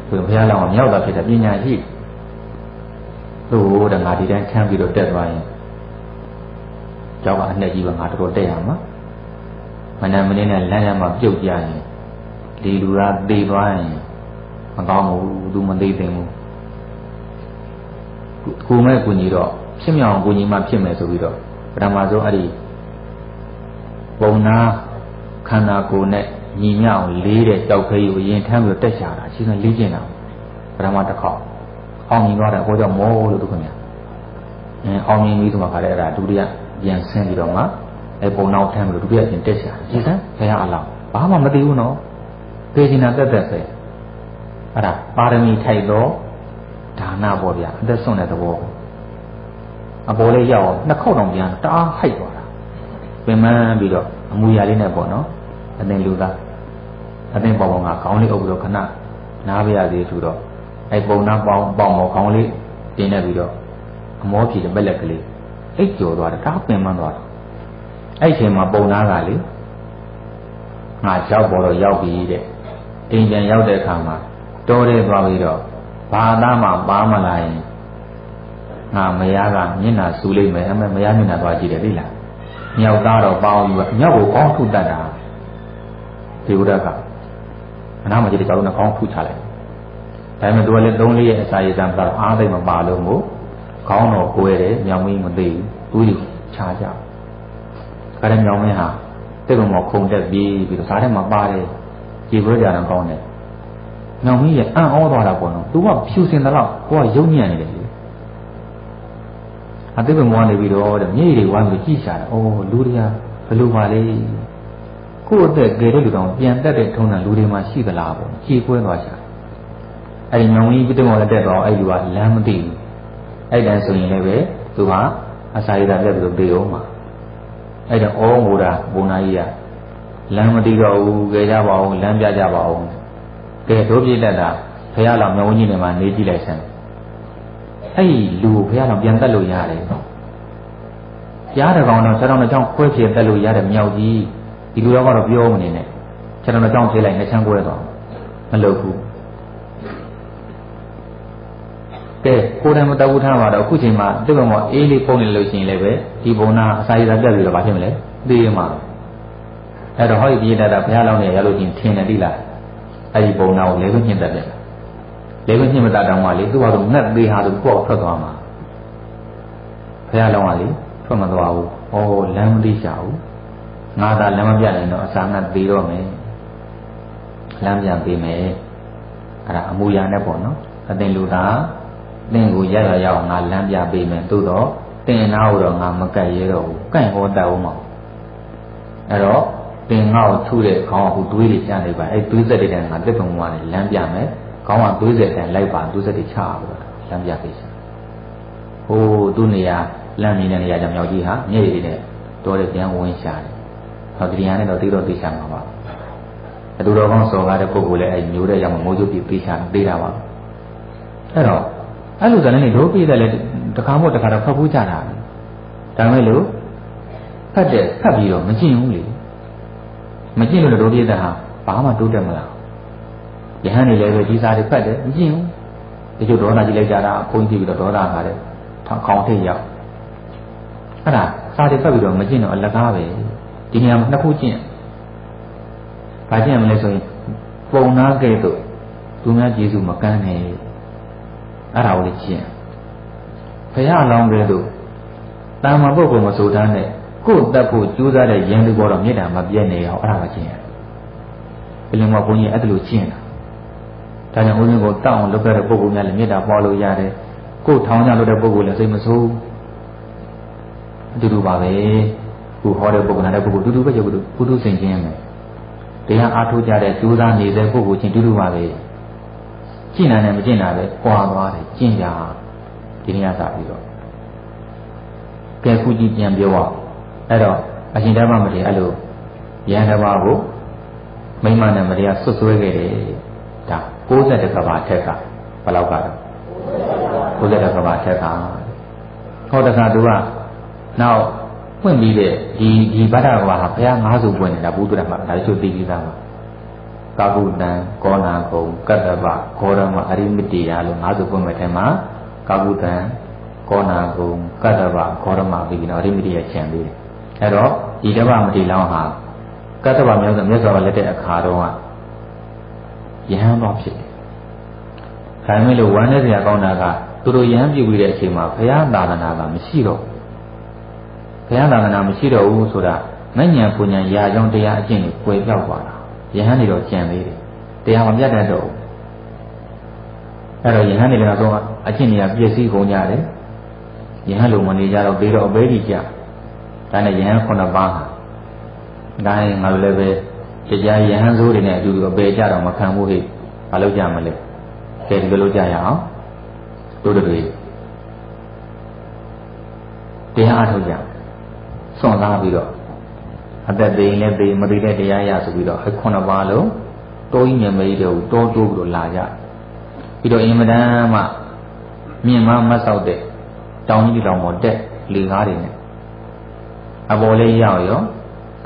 ဘုရားလောင်းကမြောက်တာဖြစ်တဲ့ပညာရှိသူ့ဟိုတငါဒီတိုင်းထမ်းပြီးတော့တက်သွားရင်ကျောင်းကအနှစ်ကြီးပဲငါတော်တက်ရမှာမနက်မင်းနဲ့လမ်းရမှာပြုတ်ကြရင်ဒီလူကသေသွားရင်မကောင်းဘူးသူမသိသိဘူးကိုမဲ့ကိုကြီးတော့ဖြစ်မြောင်ကိုကြီးမှဖြစ်မယ်ဆိုပြီးတော့ပထမဆုံးအဲ့ဒီပုံနာခန္ဓာကိုယ်နဲ့ညီမျှအောင်လေးတဲ့ကြောက်ခဲကိုအရင်ထမ်းပြီးတက်ချတာရှင်းနေလေးကျင်တာပထမတစ်ခေါက်အောင်မြင်သွားတယ်ဟိုကြောင့်မောလို့သူခင်ဗျာအောင်မြင်ပြီးဆိုမှခါတဲ့အဲ့ဒါဒုတိယပြန်ဆင်းပြီးတော့မှအဲ့ပုံနောက်ထမ်းပြီးဒုတိယပြန်တက်ချတာရှင်းစမ်းဘုရားအလောင်းဘာမှမသိဘူးနော်သေချင်တာတက်ပဲအဲ့ဒါပါရမီထိုက်တော့ဒါနပေါ့ဗျာအသက်ဆုံးတဲ့သဘောအပေါ်လေးရောက်နှစ်ခေါက်တောင်ပြန်တအားဟိုက်သွားတာပင်မပြီးတော့အမူအရာလေးနဲ့ပေါ့နော်အသိလူသားအသိပေါင်းကခေါင်းလေးအုပ်ပြီးတော့ခဏနားပြရသေးသူတော့အဲ့ပုံနာပေါင်းမောခေါင်းလေးတင်နေပြီးတော့အမောဖြည်တဲ့ပက်လက်ကလေးအိတ်ကျော်သွားတယ်ဒါပင်မသွားတယ်အဲ့ချိန်မှာပုံနာကလေငါရောက်ပေါ်တော့ရောက်ပြီတဲ့အိမ်ပြန်ရောက်တဲ့အခါမှာတော်ရဲသွားပြီးတော့ဘာသာမှပါမလာရင်ငါမယားကမျက်နှာစူးလိုက်မယ်အမေမယားမျက်နှာသွားကြည့်တယ်သိလားမြောက်သားတော့ပေါင်းပြီးမြောက်ကိုကောင်းထုတတ်တာဒီဥဒကအနားမှာကြည့်တဲ့ကြောက်လို့ကောင်းထုချလိုက်ဒါပေမဲ့သူကလည်း3-4ရဲ့အစာရည်စံတော့အားသိမပါလို့မို့ခေါင်းတော့ကိုယ်ရတယ်မြောင်မင်းမသိဘူးသူကြီးခြားကြခါတဲ့မြောင်မင်းဟာတိတ်ကမောခုန်တက်ပြီးတော့စားထဲမှာပါတယ်ကြည်ပွဲကြတော့ကောင်းတယ်မြောင်မင်းရဲ့အံ့ဩသွားတာပေါ့နော်သူကဖြူစင်တယ်လို့ကိုကယုံညံ့နေတယ်လေအတိတ်ကမောနေပြီးတော့တဲ့မြေတွေဝိုင်းပြီးကြည့်ရှာတယ်အိုးလူတွေကဘယ်လိုပါလဲကိုယ့်အသက်ကြဲတဲ့လူတောင်ပြန်တက်တဲ့ထုံးတာလူတွေမှာရှိသလားပေါ့ကြည်ပွဲသွားရှာအဲ့ဒီမြောင်ကြီးပြတ်မောလက်တက်တော့အဲ့လူကလမ်းမသိဘူးအဲ့တန်းဆိုရင်လည်းပဲသူကအစာရည်တာပြတ်ပြီးတော့ပြေအောင်မှာ အဲ့တော့ဩငိုတာဘုံနာကြီးကလမ်းမသိတော့ဘူးကြကြပါဦးလမ်းပြကြပါဦးကဲတို့ပြည့်တက်တာဘုရားတော်မြောင်ကြီးနေမှာနေကြည့်လိုက်စမ်းအဲ့ဒီလူဘုရားတော်ပြန်တက်လို့ရတယ်ရားတကောင်တော့ခြေတော်တစ်ချောင်းခွဲပြေတက်လို့ရတယ်မြောက်ကြီးဒီလူတော်ကတော့ပြောမနေနဲ့ခြေတော်တစ်ချောင်းဖြေလိုက်နှစ်ချမ်းခွဲသွားမလုပ်ဘူးကဲကိုယ်တိုင်မတဝူထားပါတော့အခုချိန်မှာဒီကောင်ကအေးလေးပုံနေလို့ရှိရင်လည်းပဲဒီဘုံနာအစာရည်သာပြတ်ပြီးတော့ဘာဖြစ်မလဲသိရမှာအဲ့တော့ဟောဒီပြည်တတ်တာဘုရားလောင်းနေရလို့ချင်းထင်တယ်တိလားအဲ့ဒီဘုံနာကိုလည်းပဲညှင့်တတ်တယ်လည်းပဲညှင့်မတတ်တော့မှလေသူ့ဘာလို့ငတ်သေးဟာလို့ကိုယ့်ထွက်သွားမှာဘုရားလောင်းကလေထွက်မသွားဘူးဩလမ်းမသိချဘူးငါသာလမ်းမပြနိုင်တော့အစာငတ်သေးတော့မယ်လမ်းပြန်ပေးမယ်အဲ့ဒါအမူအရာနဲ့ပေါ့နော်အသင်လူသားသင်ကိုရရရောက်ငါလမ်းပြပေးမယ်သို့တော့သင်နာတော့ငါမကတ်ရဲတော့ဘူးကန့်ဟောတတ်အောင်မအဲ့တော့သင်ငါ့ကိုထုတဲ့ခေါင်းကဟိုတွေးတွေချနေပါအဲ့တွေးစက်တွေတည်းငါတက်ပုံမှန်နဲ့လမ်းပြမယ်ခေါင်းကတွေးစက်တည်းလိုက်ပါတွေးစက်တွေချပါလမ်းပြပေးချင်ဟိုသူ့နေရာလမ်းနေတဲ့နေရာကြောင့်မြောက်ကြီးဟာမျက်ရည်တွေနဲ့တော်တယ်ပြန်ဝင်ရှာတယ်ဟောဒီနေရာနဲ့တော့တိတော့သိချမှာပါအတူတော်ကောင်းစော်ကားတဲ့ပုဂ္ဂိုလ်လည်းအဲ့မျိုးတဲ့ကြောင့်မိုးကျုပ်ပြီးသိချသေးတာပါအဲ့တော့အဲ့လိုဆိုရင်တို့ပြည်တယ်လေတခါမို့တခါတော့ဖတ်ဖို့ကြတာဒါမဲ့လို့ဖတ်ပြီးတော့မကျင့်ဘူးလေမကျင့်လို့တို့ပြည်တယ်ဟာဘာမှတိုးတက်မလားယဟန်နေလည်းပဲဒီစားတွေဖတ်တယ်မကျင့်ဘူးဒီကျဒေါသကြီးလိုက်ကြတာဘုန်းကြီးပြီးတော့ဒေါသခါတဲ့ခေါင်းထိပ်ရောက်အဲ့ဒါစားတွေဖတ်ပြီးတော့မကျင့်တော့အလကားပဲဒီနေရာမှာနှစ်ခုကျင့်ဘာကျင့်မလဲဆိုရင်ပုံနာကဲ့သို့သူများကျေးဇူးမကမ်းနဲ့အဲ့ဒါကိုလေကျင့်ဘုရားလောင်းကဲ့သို့တာမန်ပုဂ္ဂိုလ်မဆိုတန်းနဲ့ကိုယ်တက်ဖို့ကြိုးစားတဲ့ယန္တုဘောတော့မေတ္တာမပြည့်နေအောင်အဲ့ဒါကကျင့်ရဘယ်လိုမှဘုန်းကြီးအဲ့ဒါလိုကျင့်တာဒါကြောင့်ဘုန်းကြီးကိုတောက်အောင်လုပ်ခဲ့တဲ့ပုဂ္ဂိုလ်များလည်းမေတ္တာပွားလို့ရတယ်ကိုယ်ထောင်ကြလို့တဲ့ပုဂ္ဂိုလ်လည်းစိတ်မဆိုးအတူတူပါပဲခုဟောတဲ့ပုဂ္ဂိုလ်နဲ့ပုဂ္ဂိုလ်တူတူပဲရုပ်ပုထုစိန်ချင်းမယ်တရားအားထုတ်ကြတဲ့ကြိုးစားနေတဲ့ပုဂ္ဂိုလ်ချင်းတူတူပါပဲကျင့်နိုင်တယ်မကျင့်နိုင်ပဲကွာသွားတယ်ကျင့်ကြဒီနေ့ကစပြီးတော့ကဲခုကြည့်ပြန်ပြောအောင်အဲ့တော့အရှင်ဓမ္မမထေရအဲ့လိုယန္တဘာကိုမိမနဲ့မတရားဆွတ်ဆွဲခဲ့တယ်ဒါ60ကဘာထက်ကဘယ်လောက်ကတော့60ကဘာထက်ကဟောတခါသူကနောက်ဖွင့်ပြီးတဲ့ဒီဗဒ္ဒကဘာဟာဘုရား၅စုပွင့်နေတာဘုဒ္ဓဓမ္မဒါချို့သိပြီးသားပါကာကုတံကောနာကုံကတ္တဗဂောရမအရိမတိယလို့၅စုပွင့်မဲ့ထဲမှာကာကုတံကောနာကုံကတ္တဗဂောရမပြီးပြီးတော့အရိမတိယကျန်ပြီးတယ်အဲ့တော့ဒီဓမ္မမတိလောင်းဟာကတ္တဗမြတ်စွာဘုရားလက်တဲ့အခါတုန်းကယဟန်တော်ဖြစ်တယ်။ဒါမဲ့လို့ဝမ်းနဲ့စရာကောင်းတာကသူတို့ယဟန်ပြုပြီးတဲ့အချိန်မှာဘုရားသာသနာကမရှိတော့ဘုရားသာသနာမရှိတော့ဘူးဆိုတာမဉ္ဇဉ်ပူဉ္ဇဉ်ရာကြောင့်တရားအကျင့်ကိုကွယ်ပြောက်သွားတာယဟန်တွေတော့ကျန်သေးတယ်တရားမပြတ်တတ်တော့ဘူးအဲ့တော့ယဟန်တွေလည်းတော့အကျင့်တွေကပြည့်စည်ကုန်ကြတယ်ယဟန်လိုမနေကြတော့ပြီးတော့အဘေးကြီးကြဒါနဲ့ယဟန်9ပါးဟာဒါရင်ငါတို့လည်းပဲတရားယဟန်စိုးတွေနဲ့အတူတူအပေကြတော့မခံဘူးဟဲ့မလုပ်ကြမလဲကဲဒီလိုလုပ်ကြရအောင်တို့တွေတရားအထုတ်ကြစွန့်စားပြီးတော့အသက်သေးလည်းသေးမသေးတဲ့တရားရဆိုပြီးတော့9ပါးလုံးတိုးကြီးမြတ်မေးတွေကိုတိုးတိုးပြီးတော့လာကြပြီးတော့အင်မတန်မှမြင့်မမဆောက်တဲ့တောင်ကြီးတောင်ပေါ်တက်လေကားတွေနဲ့အပေါ်လေးရောက်ရော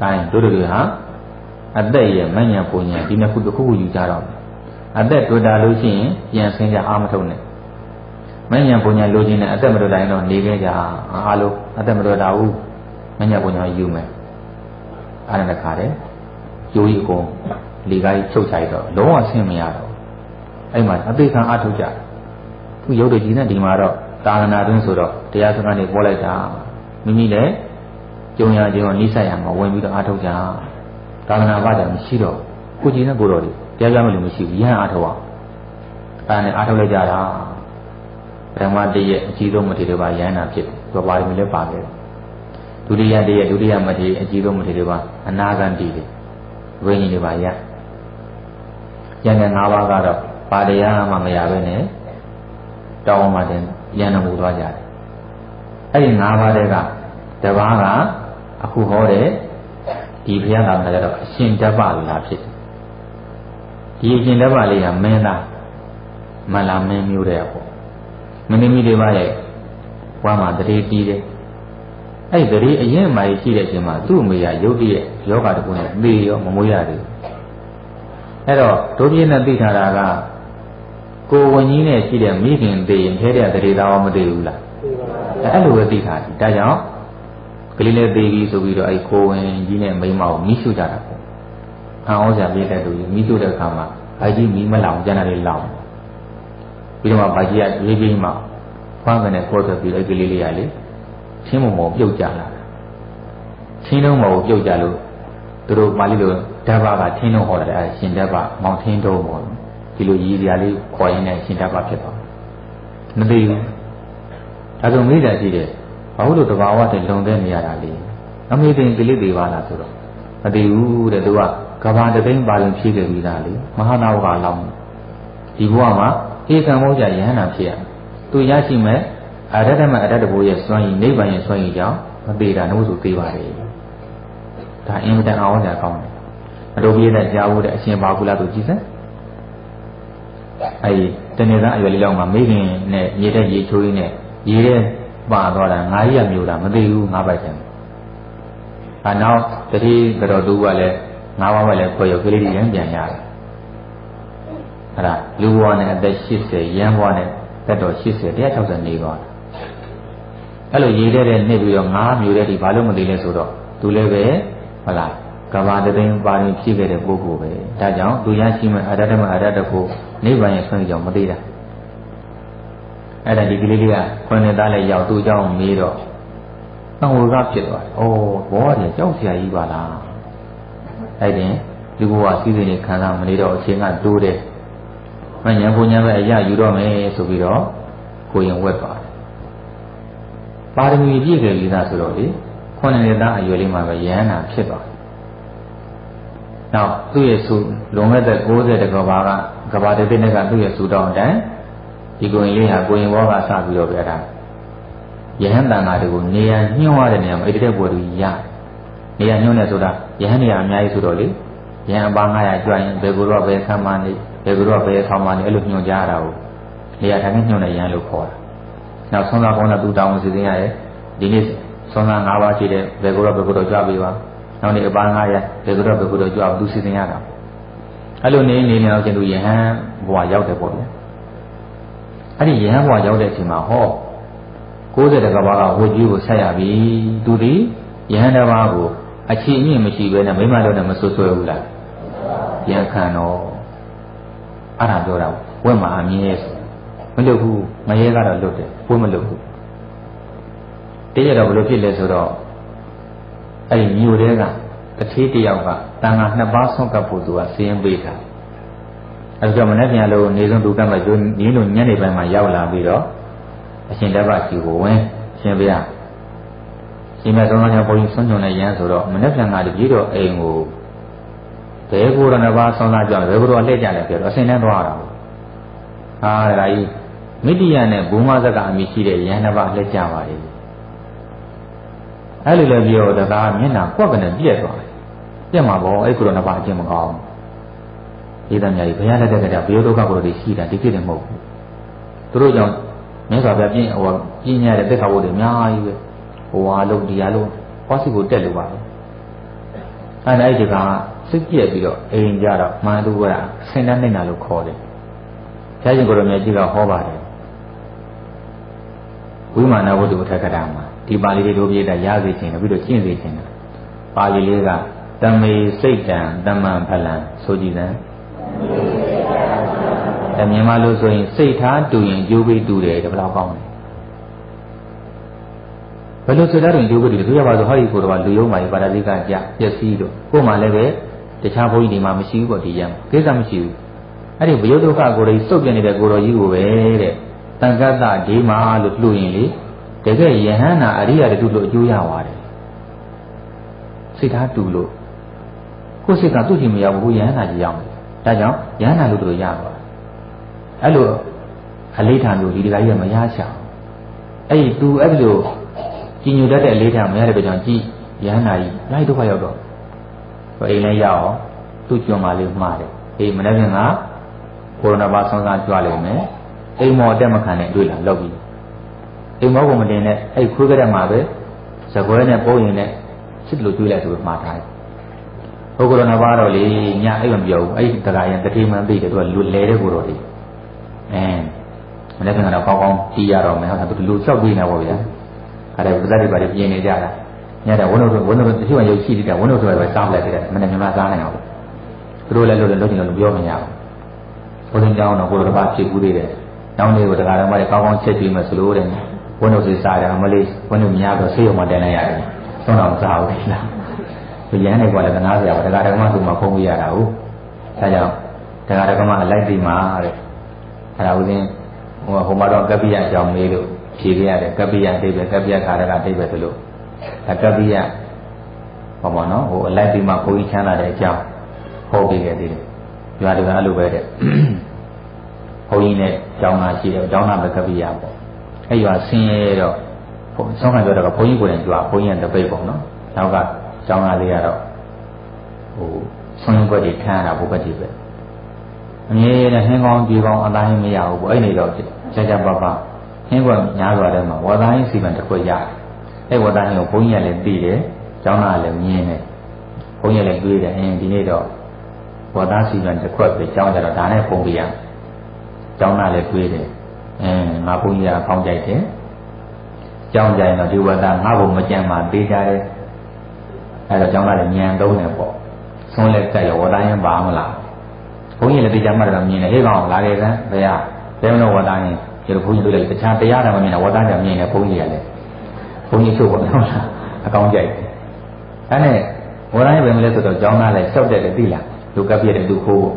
ကိုင်းတို့တွေဟာအသက်ရဲ့မဉ္ဇဉ်ပုံညာဒီနှစ်ခုတစ်ခုယူကြတော့အသက်တွေ့တာလို့ရှိရင်ပြန်ဆင်းကြအားမထုတ်နဲ့မဉ္ဇဉ်ပုံညာလိုချင်တဲ့အသက်မတွေ့တိုင်းတော့နေခဲ့ကြအားလုံးအသက်မတွေ့တာဘူးမဉ္ဇဉ်ပုံညာယူမယ်အားနဲ့ခါတယ်ကျိုးကြီးအကုန်လေကားကြီးချုပ်ချလိုက်တော့လုံးဝဆင်းမရတော့အဲ့မှာအသေးခံအားထုတ်ကြသူရုပ်တွေကြီးနဲ့ဒီမှာတော့သာသနာတွင်းဆိုတော့တရားစကားတွေပေါ်လိုက်တာမိမိလည်းကြုံရခြင်းကိုနိစ္စရမှာဝင်ပြီးတော့အားထုတ်ကြသာသနာ့ဘာသာမရှိတော့ကိုကြီးနဲ့ကိုတော်တွေတရားကြမလို့မရှိဘူးရဟန်းအားထုတ်အောင်အဲ့နဲ့အားထုတ်လိုက်ကြတာပထမတည့်ရဲ့အကြီးဆုံးမထေရဘာရဟန္တာဖြစ်တယ်ဘာပါမလဲပါခဲ့ဒုတိယတည့်ရဲ့ဒုတိယမထေရအကြီးဆုံးမထေရဘာအနာဂတ်တည်တယ်ဝိညာဉ်တွေပါရရဟန်း၅ပါးကတော့ပါတရားမှမရဘဲနဲ့တောင်းမှတင်ရဟန်းမှုသွားကြတယ်အဲ့ဒီ၅ပါးတည်းကတပါးက အခုဟောတဲ့ဒီဘုရားသာသနာကြတော့အရှင်ဓမ္မလာဖြစ်တယ်ဒီအရှင်ဓမ္မလေးကမင်းသားမလာမင်းမျိုးတဲ့ပေါ့မင်းသမီးတွေပါရဲ့ဘွားမှာတရေတီးတယ်အဲ့တရေအရင်မှရှိတဲ့အချိန်မှာသူ့အမေကရုတ်တရက်ယောဂတကူနဲ့သေရောမမွေးရတယ်အဲ့တော့ဒုပြည့်နဲ့သိထားတာကကိုဝင်းကြီးနဲ့ရှိတဲ့မိခင်သေရင်ထဲတဲ့တရေသားမသိဘူးလားအဲ့လိုပဲသိထားတယ်ဒါကြောင့်ကလေးလေးသေးပြီးဆိုပြီးတော့အဲ့ကိုဝင်ကြီးနဲ့မိန်းမကိုမိရှုကြတာပေါ့။အောင်စရာပြည့်တဲ့သူကြီးမိရှုတဲ့အခါမှာဘာကြီးမီးမလောင်ကျန်တာလေးလောင်ပြီးတော့ဘာကြီးကရေးပြီးမှဖွားကနေခေါ်ထွက်ပြီးအဲ့ကလေးလေးကလေချင်းမမောပြုတ်ကြလာတာ။ချင်းလုံးမောကိုပြုတ်ကြလို့သူတို့ပါဠိလိုဓာတ်ဘာကချင်းလုံးဟောတယ်အဲ့ရှင်ဓာတ်ဘာမောင်ချင်းတော့ပေါ့ဒီလိုရည်စရာလေးခေါ်ရင်းနဲ့ရှင်ဓာတ်ဘာဖြစ်သွား။မသိဘူး။ဒါဆိုမိတာကြည့်တယ်ဘာလို့တဘာဝတည်းလုံတဲ့နေရတာလေအမေတင်ကလေးတွေပါလားဆိုတော့မသိဘူးတဲ့သူကကဘာတသိန်းပါရင်ဖြည့်ခဲ့ပြီးသားလေမဟာနာဝကလောင်းဒီဘဝမှာဧကံမောကြယဟန္တာဖြစ်ရသူရရှိမဲ့အရတ္တမအရတ္တဘုရဲ့စွမ်းရည်နိဗ္ဗာန်ရဲ့စွမ်းရည်ကြောင့်မသေးတာလို့ဆိုသေးပါတယ်ဒါအင်မတန်အောင်ကြကောင်းတယ်အတော်ပြည့်တဲ့ကြားဖို့တဲ့အရှင်ဘာကုလတို့ကြည်စမ်းအဲဒီတနေ့သားအရွယ်လေးလောက်မှာမိခင်နဲ့ရေတဲ့ရေချိုးရင်းနဲ့ရေတဲ့ပါသွားတာငါးရမျိုးတာမသိဘူးငါးပိုက်တယ်။နောက်တတိတော်သူကလည်းငါးပါးပဲလည်းခွဲရောကလေးတွေရမ်းပြန်ရတယ်။အဲ့ဒါလူဘဝနဲ့အသက်80ရမ်းဘဝနဲ့သက်တော်80 160နေသွားတယ်။အဲ့လိုရေးတဲ့နှစ်ပြီးတော့ငါးမျိုးတဲ့ဒီဘာလို့မသိလဲဆိုတော့သူလည်းပဲဟုတ်လားကဘာတသိန်းပါရင်ဖြည့်ခဲ့တဲ့ပုဂ္ဂိုလ်ပဲ။ဒါကြောင့်သူရရှိမဲ့အရတ္တမအရတ္တကိုနိဗ္ဗာန်ရဲ့ဆွမ်းကြောင့်မသိတာ။အဲ့ဒါဒီကလေးလေးကခွန်းနဲ့သားလည်းရောက်သူ့เจ้าမေးတော့တောင်ဝကဖြစ်သွားတယ်။အော်ဘောကကြောက်စရာကြီးပါလား။အဲ့ဒီလူဘဝစီးစိမ်ခံစားမနေတော့အချိန်ကတိုးတယ်။မညံပူညံပဲအရာယူတော့မယ်ဆိုပြီးတော့ကိုရင်ဝက်သွားတယ်။ပါရမီပြည့်ခဲ့ပြီးသားဆိုတော့လေခွန်းနဲ့သားအရွယ်လေးမှာပဲရဟန္တာဖြစ်သွားတယ်။နောက်သူ့ရဲ့စုလွန်ခဲ့တဲ့60တကဘာကဘာတသိန်းကသူ့ရဲ့စုတောင်းတန်းဒီကိုရင်လေးဟာကိုရင်ဘောကစပြီးတော့ပြတာယဟန်တန်ဃာတွေကိုနေရာညှို့ရတဲ့နေရာမှာအဲ့ဒီတဲ့ဘောတူရနေရာညှို့နေဆိုတာယဟန်နေရာအများကြီးဆိုတော့လေယဟန်ပါ900ကျွမ်းရင်ဘယ်ကိုတော့ဘယ်ဆမ်းမနေဘယ်ကိုတော့ဘယ်ဆောင်းမနေအဲ့လိုညှို့ကြရတာကိုနေရာထိုင်ညှို့နေယဟန်လို့ခေါ်တာနောက်ဆုံးသာကောင်းတာသူတောင်းစီစဉ်ရရဲ့ဒီနေ့ဆုံးသာ5ပါးရှိတဲ့ဘယ်ကိုတော့ကြွပေးပါနောက်နေ့အပါ900ဘယ်ကိုတော့ကြွသူစီစဉ်ရတာအဲ့လိုနေတော့ကျင်သူယဟန်ဘဝရောက်တယ်ပေါ့ဗျာအဲ့ဒီယဟန်ဘဝရောက်တဲ့အချိန်မှာဟော60တကဘာကဝတ်ကြီးကိုဆက်ရပြီသူဒီယဟန်တစ်ပါးကိုအခြေအမြင့်မရှိဘဲနဲ့မိမတို့နဲ့မဆွဆွဲဘူးလားယဟန်ခံတော့အဲ့ဒါပြောတာဝက်မှာအမြင်ရဲ့မလွတ်ဘူးမရဲကတော့လွတ်တယ်ဘိုးမလွတ်ဘူးတကယ်တော့ဘယ်လိုဖြစ်လဲဆိုတော့အဲ့ဒီမြို့တဲကတထေးတယောက်ကတန်ခါ2ပါးဆွန့်ကပ်ဖို့သူကစီရင်ပေးတာအဲ့ဒါကြောင့်မနေ့ပြန်လို့နေဆုံးဒုက္ခမှာညီတို့ညနေပိုင်းမှာရောက်လာပြီးတော့အရှင်တပ္ပစီကိုဝင်ရှင်ဗျာရှင်မြတ်ဆုံးသောဘုန်းကြီးဆွမ်းကြုံတဲ့ရန်ဆိုတော့မနေ့ပြန်ကတပြေတော့အိမ်ကိုဘယ်ကိုရဏဘာဆောင်းသားကြောင့်ဘယ်ကိုတော့လှည့်ကြတယ်ပြောတော့အစင်နဲ့သွားတာဟာဒါကြီးမိတ္တိယနဲ့ဘူမဇကအမိရှိတဲ့ရန်တပလှည့်ကြပါလေအဲ့လိုလည်းပြောတကားမျက်နှာကွက်ကနေပြက်သွားတယ်ပြက်မှာပေါ့အဲ့ကိုရဏဘာအချင်းမကောင်းဒီတမ်းများကြီးဘုရားလက်ထက်ကတည်းကဘေးဒုက္ခကိုတွေရှိတာဒီဖြစ်တယ်မဟုတ်ဘူးသူတို့ကြောင့်မြတ်စွာဘုရားပြင်းရတဲ့သက်ခါဘုတ်တွေအများကြီးပဲဟိုဟာလုံးဒီဟာလုံးဟောစီကိုတက်လို့ပါပဲအဲ့ဒါဒီကစိတ်ပြက်ပြီးတော့အိမ်ကြတော့မန္တုဝရဆင်တန်းနေတာလို့ခေါ်တယ်ဘုရားရှင်ကိုရောမြတ်ကြီးကဟောပါတယ်ဝိမာနဝတ္ထုအထက်ကတာမှာဒီပါဠိလေးတို့ပြည့်တဲ့ရစေခြင်းပြီးတော့ကျင့်စေခြင်းပါဠိလေးကတမေစိတ်တံတမ္မံဖလံဆိုကြည်စမ်းမြန်မာလို့ဆိုရင်စိတ်ထားတူရင်ကျိုးပေးတူတယ်ဒါဘယ်လောက်ကောင်းလဲဘယ်လိုစိတ်ထားတူရင်ကျိုးပေးတူလဲဆိုရပါဆိုဟောဒီကိုတော့လူယုံမာကြီးပါရဇိကကြပျက်စီးတော့ကိုယ်မှလည်းပဲတခြားဘုန်းကြီးတွေမှာမရှိဘူးပေါ့ဒီရံကိစ္စမရှိဘူးအဲ့ဒီဘယုဒ္ဓခကိုယ်ကြီးစုပ်ပြနေတဲ့ကိုတော်ကြီးကိုပဲတဲ့တန်ခတ်တာဒီမှာလို့လှူရင်လေတကယ်ယဟန္တာအရိယတူလို့အကျိုးရပါတယ်စိတ်ထားတူလို့ကိုယ်စိတ်ကသူ့ရှိမရောက်ဘူးယဟန္တာကြီးရောက်တယ်ဒါကြောင့်ယဟန္တာလို့တို့ရပါအဲ့လိုအလေးထားမျိုးဒီတခါကြီးကမရချအောင်အဲ့ဒီသူအဲ့လိုကြည်ညိုတတ်တဲ့အလေးထားမရတဲ့ကြောင့်ကြည် ရဟန္တာကြီးလိုက်ဒုက္ခရောက်တော့အိမ်လည်းရောက်သူ့ကျွန်းမလေးမှားတယ်အေးမနေ့ကကိုရိုနာဗိုင်းရပ်စ်ဆောင်ကြွလိမ့်မယ်အိမ်မော်တက်မခံနဲ့တွေ့လာလောက်ပြီအိမ်မော်ကိုမတင်နဲ့အဲ့ခွေးကြတဲ့မှာပဲဇကွဲနဲ့ပုံရင်နဲ့စစ်လို့တွေ့လိုက်ဆိုပြီးမှားထားတယ်ဟိုကိုရိုနာဗိုင်းရပ်စ်တော့လေညအဲ့မပြောဘူးအဲ့ဒီတခါရင်တတိမှန်သိတယ်သူကလူလဲတဲ့ကိုတော့လေမနေ့ကတော့ကောင်းကောင်းတီးရတော့မယ်ဟုတ်တယ်သူလူလျှောက်ပြီးနေပါဗျာအဲ့ဒါပါဇက်တွေပါပြင်းနေကြတာညတဲ့ဝန်းတို့တချို့ကရုပ်ရှိတယ်ဝန်းတို့ဆိုပဲစားပလိုက်တယ်မနေ့ကမှစားနိုင်အောင်သူတို့လည်းလို့ချင်လို့ပြောမရဘူးဘုရင်ကျောင်းတော့ကိုလိုတစ်ပါးဖြစ်ဘူးသေးတယ်နောက်နေ့ကိုတခါတော့မှကောင်းကောင်းချက်ကြည့်မှဆိုလို့တဲ့ဝန်းတို့စီစားတယ်မလေးဝန်းတို့များတော့ဆေးရုံမှာတင်လိုက်ရတယ်သုံးတော့မစားဘူးလားဒီရန်နေကလည်းကနားစရာပါတခါတော့မှသူမှဖုံးပြရတာဟုတ်ဒါကြောင့်တခါတော့မှအလိုက်ပြီးမှတဲ့အဲ့ဒါဦးစင်းဟိုမှာတော့ကပ္ပိယအကြောင်းမေးလို့ဖြေခဲ့ရတယ်ကပ္ပိယအတိတ်ပဲကပ္ပိယခါရကအတိတ်ပဲဆိုလို့ကပ္ပိယဟောပါနော်ဟိုအလိုက်ပြီးမှဘုန်းကြီးချမ်းသာတဲ့အကြောင်းဟောပြခဲ့သေးတယ်ကျွားတယ်အဲ့လိုပဲတဲ့ဘုန်းကြီးနဲ့ကျောင်းသားရှိတယ်ကျောင်းသားပဲကပ္ပိယပေါ့အဲ့ရွာဆင်းရဲတော့ဆောင်းခံပြောတော့ဘုန်းကြီးကိုယ်တိုင်ကျွားဘုန်းကြီးကတပိတ်ပေါ့နော်နောက်ကကျောင်းသားလေးကတော့ဟိုဆွမ်းကွက်တွေထမ်းရတာဘုပ္ပတိပဲအမြဲတမ်းဟင်းကောင်းကြည်ကောင်းအသားဟင်းမရဘူးပေါ့အဲ့နေတော့ကြာကြာပပဟင်းကွက်ညားသွားတယ်မှာဝါသားဟင်းစီမံတစ်ခွက်ရတယ်အဲ့ဝါသားဟင်းကိုဘုန်းကြီးကလည်းသိတယ်ကျောင်းသားကလည်းမြင်တယ်ဘုန်းကြီးလည်းတွေးတယ်ဒီနေ့တော့ဝါသားစီမံတစ်ခွက်ပဲကျောင်းကြတော့ဒါနဲ့ပုံပြရကျောင်းသားလည်းတွေးတယ်ငါဘုန်းကြီးကဖောင်းကြိုက်တယ်ကျောင်းကြရင်တော့ဒီဝါသားငါ့ဘုံမကြမ်းမှပေးကြတယ်အဲ့တော့ကျောင်းသားလည်းညံသုံးတယ်ပေါ့ဆုံးလက်ကရောဝါသားဟင်းပါမလားဘုန်းကြီးလည်းတရားမှတ်တော့မြင်တယ်ဟေ့ကောင်လာခဲ့စမ်းဘယ်ရဘယ်မလို့ဝါသားရင်ဒီလိုဘုန်းကြီးတို့လည်းတခြားတရားတော်မမြင်တာဝါသားကြောင့်မြင်တယ်ဘုန်းကြီးကလည်းဘုန်းကြီးချုပ်ပေါ့နော်အကောင်းကြိုက်တယ်အဲ့နဲ့ဝါသားရင်ဘယ်မလဲဆိုတော့ကျောင်းသားလည်းစောက်တယ်သိလားလူကပ်ပြတဲ့သူခိုး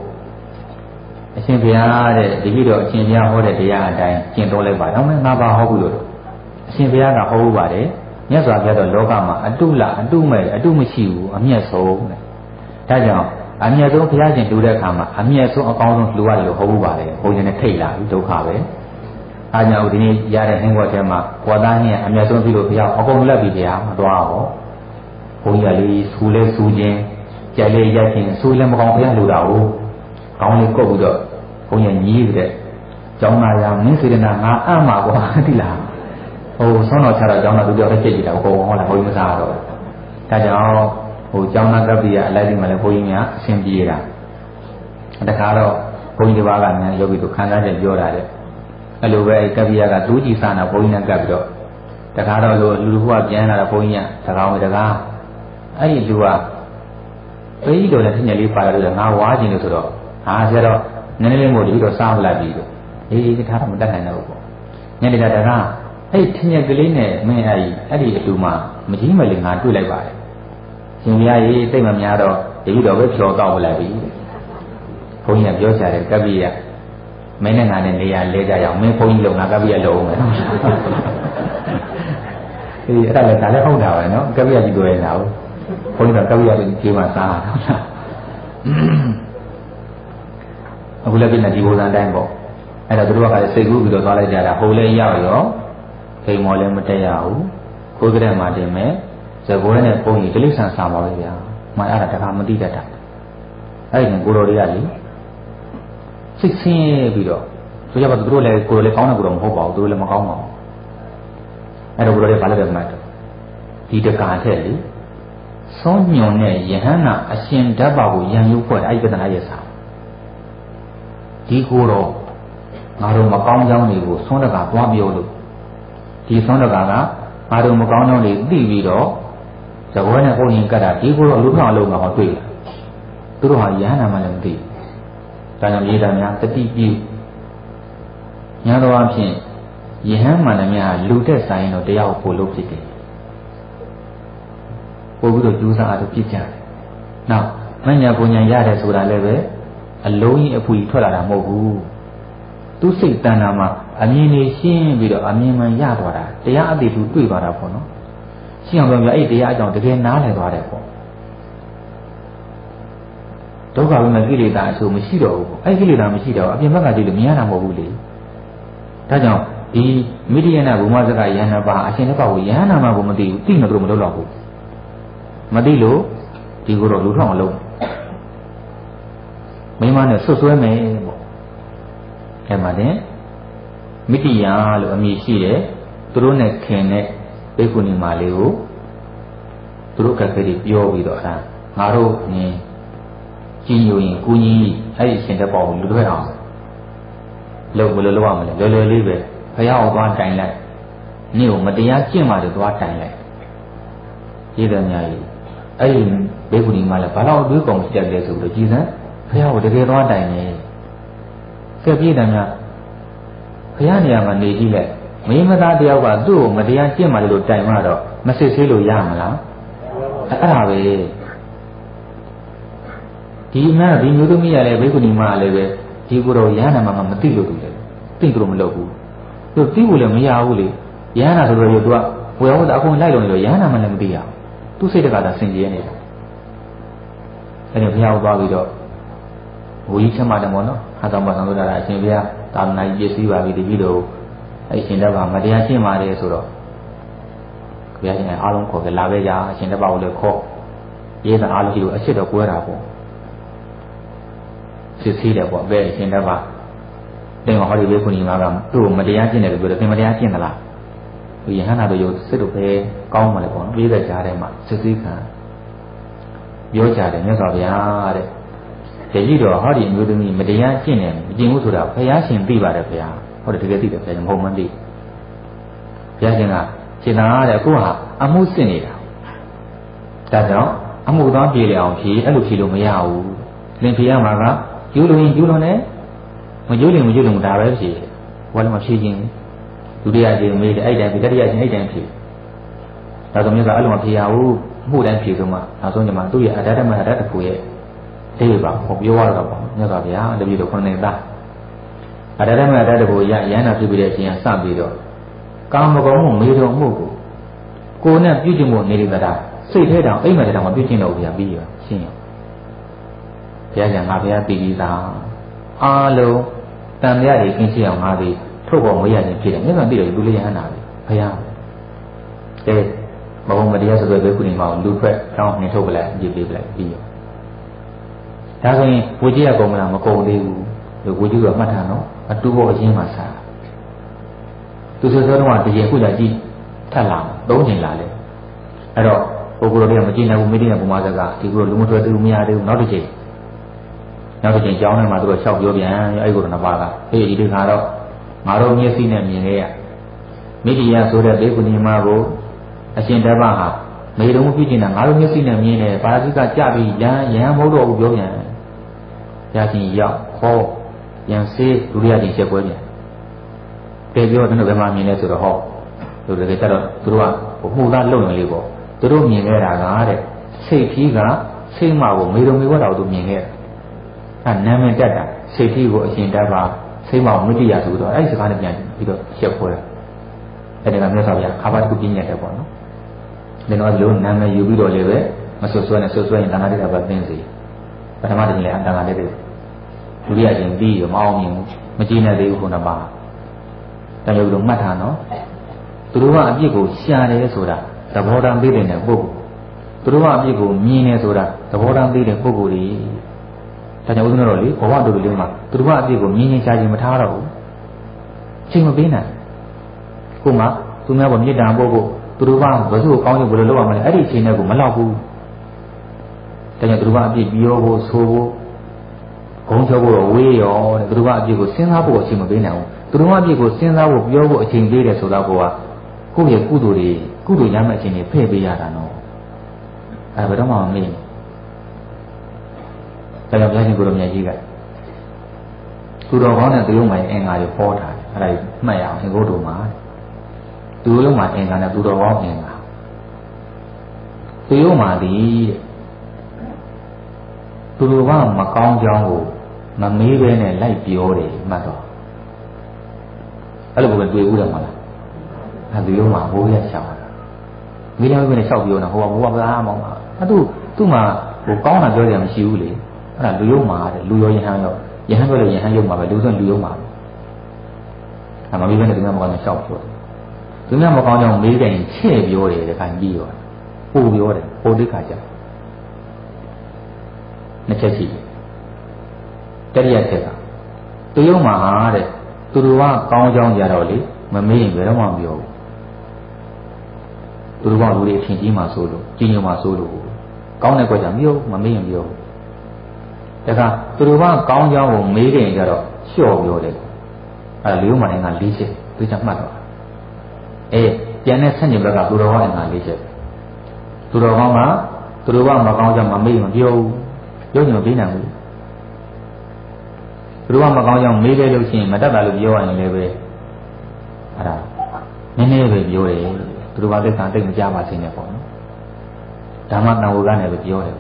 အရှင်ဘုရားတဲ့ဒီပြီးတော့အရှင်ဘုရားဟောတဲ့တရားအတိုင်းကျင့်တော်လိုက်ပါတော့မယ်ငါပါဟောဘူးလို့အရှင်ဘုရားကဟောဘူးပါတယ်မြတ်စွာဘုရားတော့လောကမှာအတုလအတုမဲ့အတုမရှိဘူးအမျက်ဆုံးတဲ့ဒါကြောင့်အမြတ်ဆုံးဘုရားရှင်လူတဲ့အခါမှာအမြတ်ဆုံးအကောင်းဆုံးလူရတယ်လို့ဟောဖို့ပါတယ်ဘုန်းကြီးနဲ့ထိတ်လာပြီဒုက္ခပဲအားကြောင့်ဒီနေ့ရတဲ့ဟင်းကွက်ထဲမှာဝါသားဟင်းအမြတ်ဆုံးပြီလို့ဘုရားအကုန်လက်ပြီဘုရားမသွားဟောဘုန်းကြီးကလေးဆူလဲဆူခြင်းကြိုက်လေးရိုက်ခြင်းဆူလည်းမကောင်းဘုရားလူတာကိုကောင်းလေးကုတ်ပြီးတော့ဘုန်းကြီးညီးတဲ့ကျောင်းသားရမင်းစေတနာငါအံ့မှာကွာသိလားဟိုဆောင်းတော်ချတော့ကျောင်းသားသူပြောတဲ့ဖြစ်ကြည့်တာကိုဟောလာဘုန်းကြီးမစားတော့ဒါကြောင့်ဟိုကျောင်းသားကပ္ပိယအလိုက်ဒီမှာလည်းဘုန်းကြီးများအဆင်ပြေတာတခါတော့ဘုန်းကြီးတစ်ပါးကများယောဂီတို့ခံစားချက်ပြောတာတဲ့အဲ့လိုပဲကပ္ပိယကဒူးကြည်စနာဘုန်းကြီးနဲ့ကပ်ပြီးတော့တခါတော့လူကပြန်လာတော့ဘုန်းကြီးကတကောင်တကားအဲ့ဒီလူကအေးတော်လည်းထင်ရလေးပါလာလို့ငါဝါခြင်းလို့ဆိုတော့ဟာဆရာတော့နည်းနည်းလေးမို့ဒီတော့စားမလိုက်ပြီလို့အေးထားတော့မတတ်နိုင်တော့ဘူးပေါ့ညနေကတကားအဲ့ထင်ရကလေးနဲ့မင်းအဲ့ဒီအတူမှမကြီးမလေးငါတွေ့လိုက်ပါတယ်ရှင်ဘုရားကြီးသိမများတော့ဒီလိုတော့ပဲဖြောတော့လိုက်ပြီဘုန်းကြီးကပြောချတယ်ကပ္ပိယမင်းနဲ့ငါနဲ့နေရာလဲကြရအောင်မင်းဘုန်းကြီးလုံငါကပ္ပိယလုံမယ်အေးအဲ့ဒါလည်းဒါလည်းဟုတ်တာပဲနော်ကပ္ပိယကြီးတွေ့နေတာဟုတ်ဘုန်းကြီးကကပ္ပိယကြီးကြီးမှစားတာအခုလည်းပြင်နေဒီဘုရားတိုင်းပေါ့အဲ့တော့သူတို့ကလည်းစိတ်ကူးပြီးတော့သွားလိုက်ကြတာဟိုလည်းရောက်ရောခိမ်မော်လည်းမတက်ရဘူးခိုးကြတဲ့မှာတင်မယ်ဇဘောနဲ့ပုံကြီးတိလိษံစာပါပဲဗျာမှအဲ့ဒါတခါမတိတတ်တာအဲ့ဒီကိုတော်တွေကလေစိတ်ဆင်းပြီးတော့ဆိုကြပါသူတို့လည်းကိုတော်လည်းကောင်းတဲ့ကိုတော်မဟုတ်ပါဘူးသူတို့လည်းမကောင်းပါဘူးအဲ့တော့ကိုတော်တွေဘာလဲပဲမှတ်တယ်ဒီတကာထက်လေစောညွန်တဲ့ယဟန္တာအရှင်ဓာတ်ပါကိုရံယူဖွဲ့အဲ့ဒီပဒနာရဲ့စာဒီကိုတော်ငါတို့မကောင်းကြောင်းတွေကိုသွန်းတကာသွားပြောလို့ဒီသွန်းတကာကငါတို့မကောင်းကြောင်းတွေသိပြီးတော့ဇဘောနဲ့ဘုန်းကြီးကတာဒီကိုတော့လူထောင်လုံးမှာတွေ့လာသူတို့ဟာယဟန္တာမှလည်းမသိဒါကြောင့်ရေးတာများတတိပြုညာတော်အဖြစ်ယဟန်မှန်တယ်များလူတဲ့ဆိုင်တော့တရားကိုပို့လို့ဖြစ်တယ်ပို့ပြီးတော့ကျူးစာအားတို့ဖြစ်ကြတယ်နောက်မညာဘုံညာရတယ်ဆိုတာလည်းပဲအလုံးကြီးအဖူကြီးထွက်လာတာမဟုတ်ဘူးသူစိတ်တဏ္ဍာမှာအမြင်နေရှင်းပြီးတော့အမြင်မှန်ရသွားတာတရားအသေးသူတွေ့သွားတာပေါ့နော်ရှင်းအောင်ပြောပြအဲ့တရားအကြောင်းတကယ်နားလည်သွားတယ်ပေါ့ဒုက္ခဝိမကိလေသာအချို့မရှိတော့ဘူးအဲ့ကိလေသာမရှိတော့အပြင်ဘက်ကကြည့်လို့မြင်ရတာမဟုတ်ဘူးလေဒါကြောင့်ဒီမိတိယနာဘုမဇကယန္နာပါအရှင်တစ်ပါးကိုယန္နာမှာကိုမသိဘူးသိမှသူတို့မလုပ်တော့ဘူး မသိလို့ဒီကိုတော့လူထောင်လုံးမိမနဲ့ဆွဆွဲမယ်ပေါ့အဲမှာတင်မိတိယလို့အမည်ရှိတယ်သူတို့နဲ့ခင်တဲ့ဘေကုဏီမလေးကိုသူတို့ကတည်းကပြောပြီးတော့အဲ့ငါတို့နင်းကြီးညိုရင်ကိုကြီးအဲ့ဒီအရှင်တဲ့ပေါ့လူတွေအောင်လောက်ဘယ်လိုလုပ်ရမလဲလွယ်လွယ်လေးပဲဖះအောင်သွားတိုင်လိုက်နေ့ကိုမတရားကျင့်မှလည်းသွားတိုင်လိုက်ရေးတယ်များကြီးအဲ့ဒီဘေကုဏီမလည်းဘာလို့အတွေးကုန်တက်လဲဆိုပြီးတော့ကြည်စမ်းဖះကိုတကယ်သွားတိုင်နေကဲပြည့်တယ်များဖះနေရာမှာနေကြည့်လိုက်မင်းမသားတယောက်ကသူ့ကိုမတရားကျင့်မှလို့တိုင်မှတော့မစစ်ဆေးလို့ရမလားအဲ့ဒါပဲဒီမှာဒီမျိုးသမီးရလဲဘေကုဏီမလည်းပဲဒီကိုတော့ရဟန္တာမှာမသိလို့တူတယ်သိကြလို့မလုပ်ဘူးသူသိဖို့လည်းမရဘူးလေရဟန္တာဆိုတော့သူကဝယ်ဟုတ်တာအကုန်လိုက်လို့နေတော့ရဟန္တာမှလည်းမသိရဘူးသူစိတ်တကသာစင်ကြဲနေတာအဲ့ဒါဘုရားသွားပြီးတော့ဝီချက်မှတယ်ပေါ့နော်ဟာဆောင်ပါဆောင်လို့တာအရှင်ဘုရားသာသနာကြီးပြည့်စည်ပါပြီတပည့်တော်အဲ့ရှင်တော့ကမတရားရှင်းပါတယ်ဆိုတော့ဘုရားရှင်အားလုံးခေါ်ကြလာပဲကြာအရှင်တစ်ပါးကိုလည်းခေါ်ရေးတဲ့အားလုံးကြီးကိုအစ်စ်တော့ကွဲတာပေါ့စစ်ဆေးတယ်ပေါ့ပဲအရှင်တစ်ပါးတင်ဟောဒီဘေကုဏီမကသူ့ကိုမတရားကျင့်တယ်လို့ပြောတယ်သင်မတရားကျင့်သလားဒီယဟန္တာတို့ရုပ်စစ်တို့ပဲကောင်းမှလည်းပေါ့နော်ပြေးတဲ့ကြားထဲမှာစစ်ဆေးခံပြောကြတယ်မြတ်စွာဘုရားတဲ့တတိတော်ဟောဒီအမျိုးသမီးမတရားကျင့်တယ်မကျင့်ဘူးဆိုတာဘုရားရှင်သိပါတယ်ဘုရားဟုတ်တယ်တကယ်သိတယ်ဘုရားမဟုတ်မှန်းသိဘုရားရှင်ကရှင်းတာတဲ့အခုဟာအမှုစစ်နေတာဒါကြောင့်အမှုသားပြေလည်အောင်ဖြေအဲ့လိုဖြေလို့မရဘူးသင်ဖြေရမှာကကျူးလို့ရင်ကျူးလို့နဲ့မကျူးလို့မကျူးလို့ဒါပဲဖြေဘာလို့မဖြေခြင်းဒုတိယကျင့်မေးတယ်အဲ့တိုင်းဖြေတတိယကျင့်အဲ့တိုင်းဖြေဒါဆိုမြတ်ကအဲ့လိုမဖြေရဘူးအမှုတိုင်းဖြေဆုံးမှနောက်ဆုံးကျမှသူ့ရဲ့အတ္တမအတ္တတစ်ခုရဲ့အေးပါဟောပြောရတော့ပေါ့မြတ်စွာဘုရားတပည့်တော်ခုနှစ်သားအတ္တမအတ္တတစ်ခုရရဟန္တာဖြစ်ပြီးတဲ့အချိန်ကစပြီးတော့ကာမဂုဏ်မှုမေတော်မှုကိုနဲ့ပြုကျင့်ဖို့နေရတာစိတ်ထဲတောင်အိမ်မထဲတောင်မပြုကျင့်တော့ဘူးဗျာပြီးရရှင်းရဘုရားကငါဘုရားတည်ပြီးသားအားလုံးတန်မြတ်ကြီးကင်းရှင်းအောင်ငါပြီးထုတ်ပေါ်မွေးရခြင်းဖြစ်တယ်မြတ်စွာဘုရားလူလေးရဟန္တာပဲဘုရားကဲမဘုံမတရားဆိုတဲ့ဘေကုဏီမောင်လူဖက်တောင်းနှင်ထုတ်ပလိုက်ကြည့်ပေးပလိုက်ပြီးရောဒါဆိုရင်ဝေကြီးရကုန်မလားမကုန်သေးဘူးဒီဝေကြီးကမှတ်ထားနော်အတူပေါ်အရင်မှစားသူဆိုတော့တကယ်ခုလာကြည့်ထပ်လာ၃ချိန်လာလေအဲ့တော့ပုဂ္ဂိုလ်တွေကမကြည့်နိုင်ဘူးမိတိနဲ့ဘုမာစကားဒီကိုလူမထွက်သေးဘူးမရသေးဘူးနောက်တစ်ချိန်ကြောင်းထဲမှာသူတို့လျှောက်ပြောပြန်အဲ့ကိုတော့နှစ်ပါးကအေးဒီခါတော့ငါတို့မျက်စိနဲ့မြင်ခဲ့ရမိတိယဆိုတဲ့ဘေကုဏီမကိုအရှင်တပ္ပဟာမေတုံပြုကျင်တာငါတို့မျက်စိနဲ့မြင်တယ်ပါဠိကကြပြီးရဟန်းမဟုတ်တော့ဘူးပြောပြန်ရချင်းရောက်ခေါ်ပြန်စေးဒုတိယချိန်ချက်ပွဲပြန်တကယ်ပြောတယ်ဘယ်မှာမြင်လဲဆိုတော့ဟောသူတကယ်ကျတော့သူတို့ကမှုသားလုံနေလေးပေါ့သူတို့မြင်ခဲ့တာကတဲ့စိတ်ကြီးကစိတ်မကိုမေတုံမေဝတ်တော်သူမြင်ခဲ့တာနာမည်တက်တာစိတ်ကြီးကိုအရှင်တပ္ပစိတ်မကိုမတိရဆိုတော့အဲ့ဒီစကားနဲ့ပြန်ပြီးတော့ချက်ပွဲအဲ့ဒါကမြတ်စွာဘုရားခါပါတခုပြညတ်တယ်ပေါ့နော်ဒီတော့ဒီလိုနာမည်ယူပြီးတော့လည်းပဲမဆွဆွဲနဲ့ဆွဆွဲရင်တဏှာတိကပဲသိစေပထမတစ်ချိန်လည်းအတဏှာတိတွေဒုတိယချိန်ပြီးရမအောင်မြင်မကြည့်နိုင်သေးဘူးခုနပါဒါကြောင့်လို့မှတ်ထားနော်သူတို့ကအပြစ်ကိုရှာတယ်ဆိုတာသဘောတမ်းသိတဲ့ပုဂ္ဂိုလ်သူတို့ကအပြစ်ကိုမြင်တယ်ဆိုတာသဘောတမ်းသိတဲ့ပုဂ္ဂိုလ်တွေဒါကြောင့်ဦးဇင်းတို့လေဘဝတူတူလေးမှာသူတို့ကအပြစ်ကိုမြင်ရင်ရှာခြင်းမထားတော့ဘူးချိန်မပေးနိုင်ကိုမှသူများကမေတ္တာပို့ဖို့သူတို့ကဘယ်သူ့ကိုကောင်းကျိုးဘယ်လိုလုပ်ရမလဲအဲ့ဒီအချိန်နဲ့ကိုမလောက်ဘူးဒါကြောင့်သူတို့ကအပြစ်ပြောဖို့ဆိုဖို့ဂုံချောဖို့ဝေးရောတဲ့သူတို့ကအပြစ်ကိုစဉ်းစားဖို့အချိန်မပေးနိုင်ဘူးသူတို့ကအပြစ်ကိုစဉ်းစားဖို့ပြောဖို့အချိန်ပေးတယ်ဆိုတော့ကိုယ့်ရဲ့ကုသိုလ်တွေရမယ့်အချိန်တွေဖဲ့ပေးရတာနော်အဲ့ဘယ်တော့မှမမေ့ဒါကြောင့်ဘုရားရှင်ကိုယ်တော်မြတ်ကြီးကသူတော်ကောင်းတဲ့သူတို့မှအင်္ဂါတွေဟောထားတယ်အဲ့ဒါမှတ်ရအောင်အင်္ဂုတ္တမှာသူတို့မှအင်္ဂါနဲ့သူတော်ကောင်းအင်္ဂါသူတို့မှဒီတဲ့သူတို့ကမကောင်းကြောင်းကိုမမေးဘဲနဲ့လိုက်ပြောတယ်မှတ်တော့အဲ့လိုပဲတွေ့ဦးတယ်မလားအဲ့သူတို့မှဘိုးရရှောက်တာမိသားစုနဲ့ရှောက်ပြောနေတာဟိုကဘိုးကဘာမှမဟုတ်ဘူးသူ့မှာဟိုကောင်းတာပြောတယ်မရှိဘူးလေအဲ့ဒါလူယုံမှာတဲ့လူရောယဟန်ရောယဟန်ပြောလို့ယဟန်ယုံမှာပဲလူဆိုလူယုံမှာပဲမမေးဘဲနဲ့သူများမကောင်းတဲ့ရှောက်ပြောသူများမကောင်းကြောင်းမေးတယ်ချဲ့ပြောတယ်တခါကြီးရော ပို့ပြောတယ်ပို့တိခါကြနှစ်ချက်ရှိတယ်တတိယချက်ကသူရုံမှာဟာတဲ့သူတို့ကကောင်းကြောင်းကြတော့လေမမေးရင်ဘယ်တော့မှမပြောဘူးသူတို့ကလူတွေအထင်ကြီးမှဆိုလို့ကြီးညိုမှဆိုလို့ကောင်းတဲ့ကွက်ကြောင့်မပြောမမေးရင်ပြောတခါသူတို့ကကောင်းကြောင်းကိုမေးကြရင်ကြတော့လျှော့ပြောတယ်အဲလူမှလည်းငါ၄ချက်သူချမှတ်တော့ပြန်တဲ့ဆက်ညင်ဘက်ကသူတော်ကောင်းငါ၄ချက်သူတော်ကောင်းကသူတို့ကမကောင်းကြောင်းမမေးမပြောဘူးပြောရင်မပြီးနိုင်ဘူးသူတို့ကမကောင်းကြောင်းမေးခဲ့လို့ရှိရင်မတတ်တာလို့ပြောရရင်လည်းပဲအဲ့ဒါနည်းနည်းပဲပြောတယ်သူတို့ကသိက္ခာတိတ်မကြပါစေနဲ့ပေါ့နော်ဓမ္မတန်ဝေကနေပဲပြောတယ်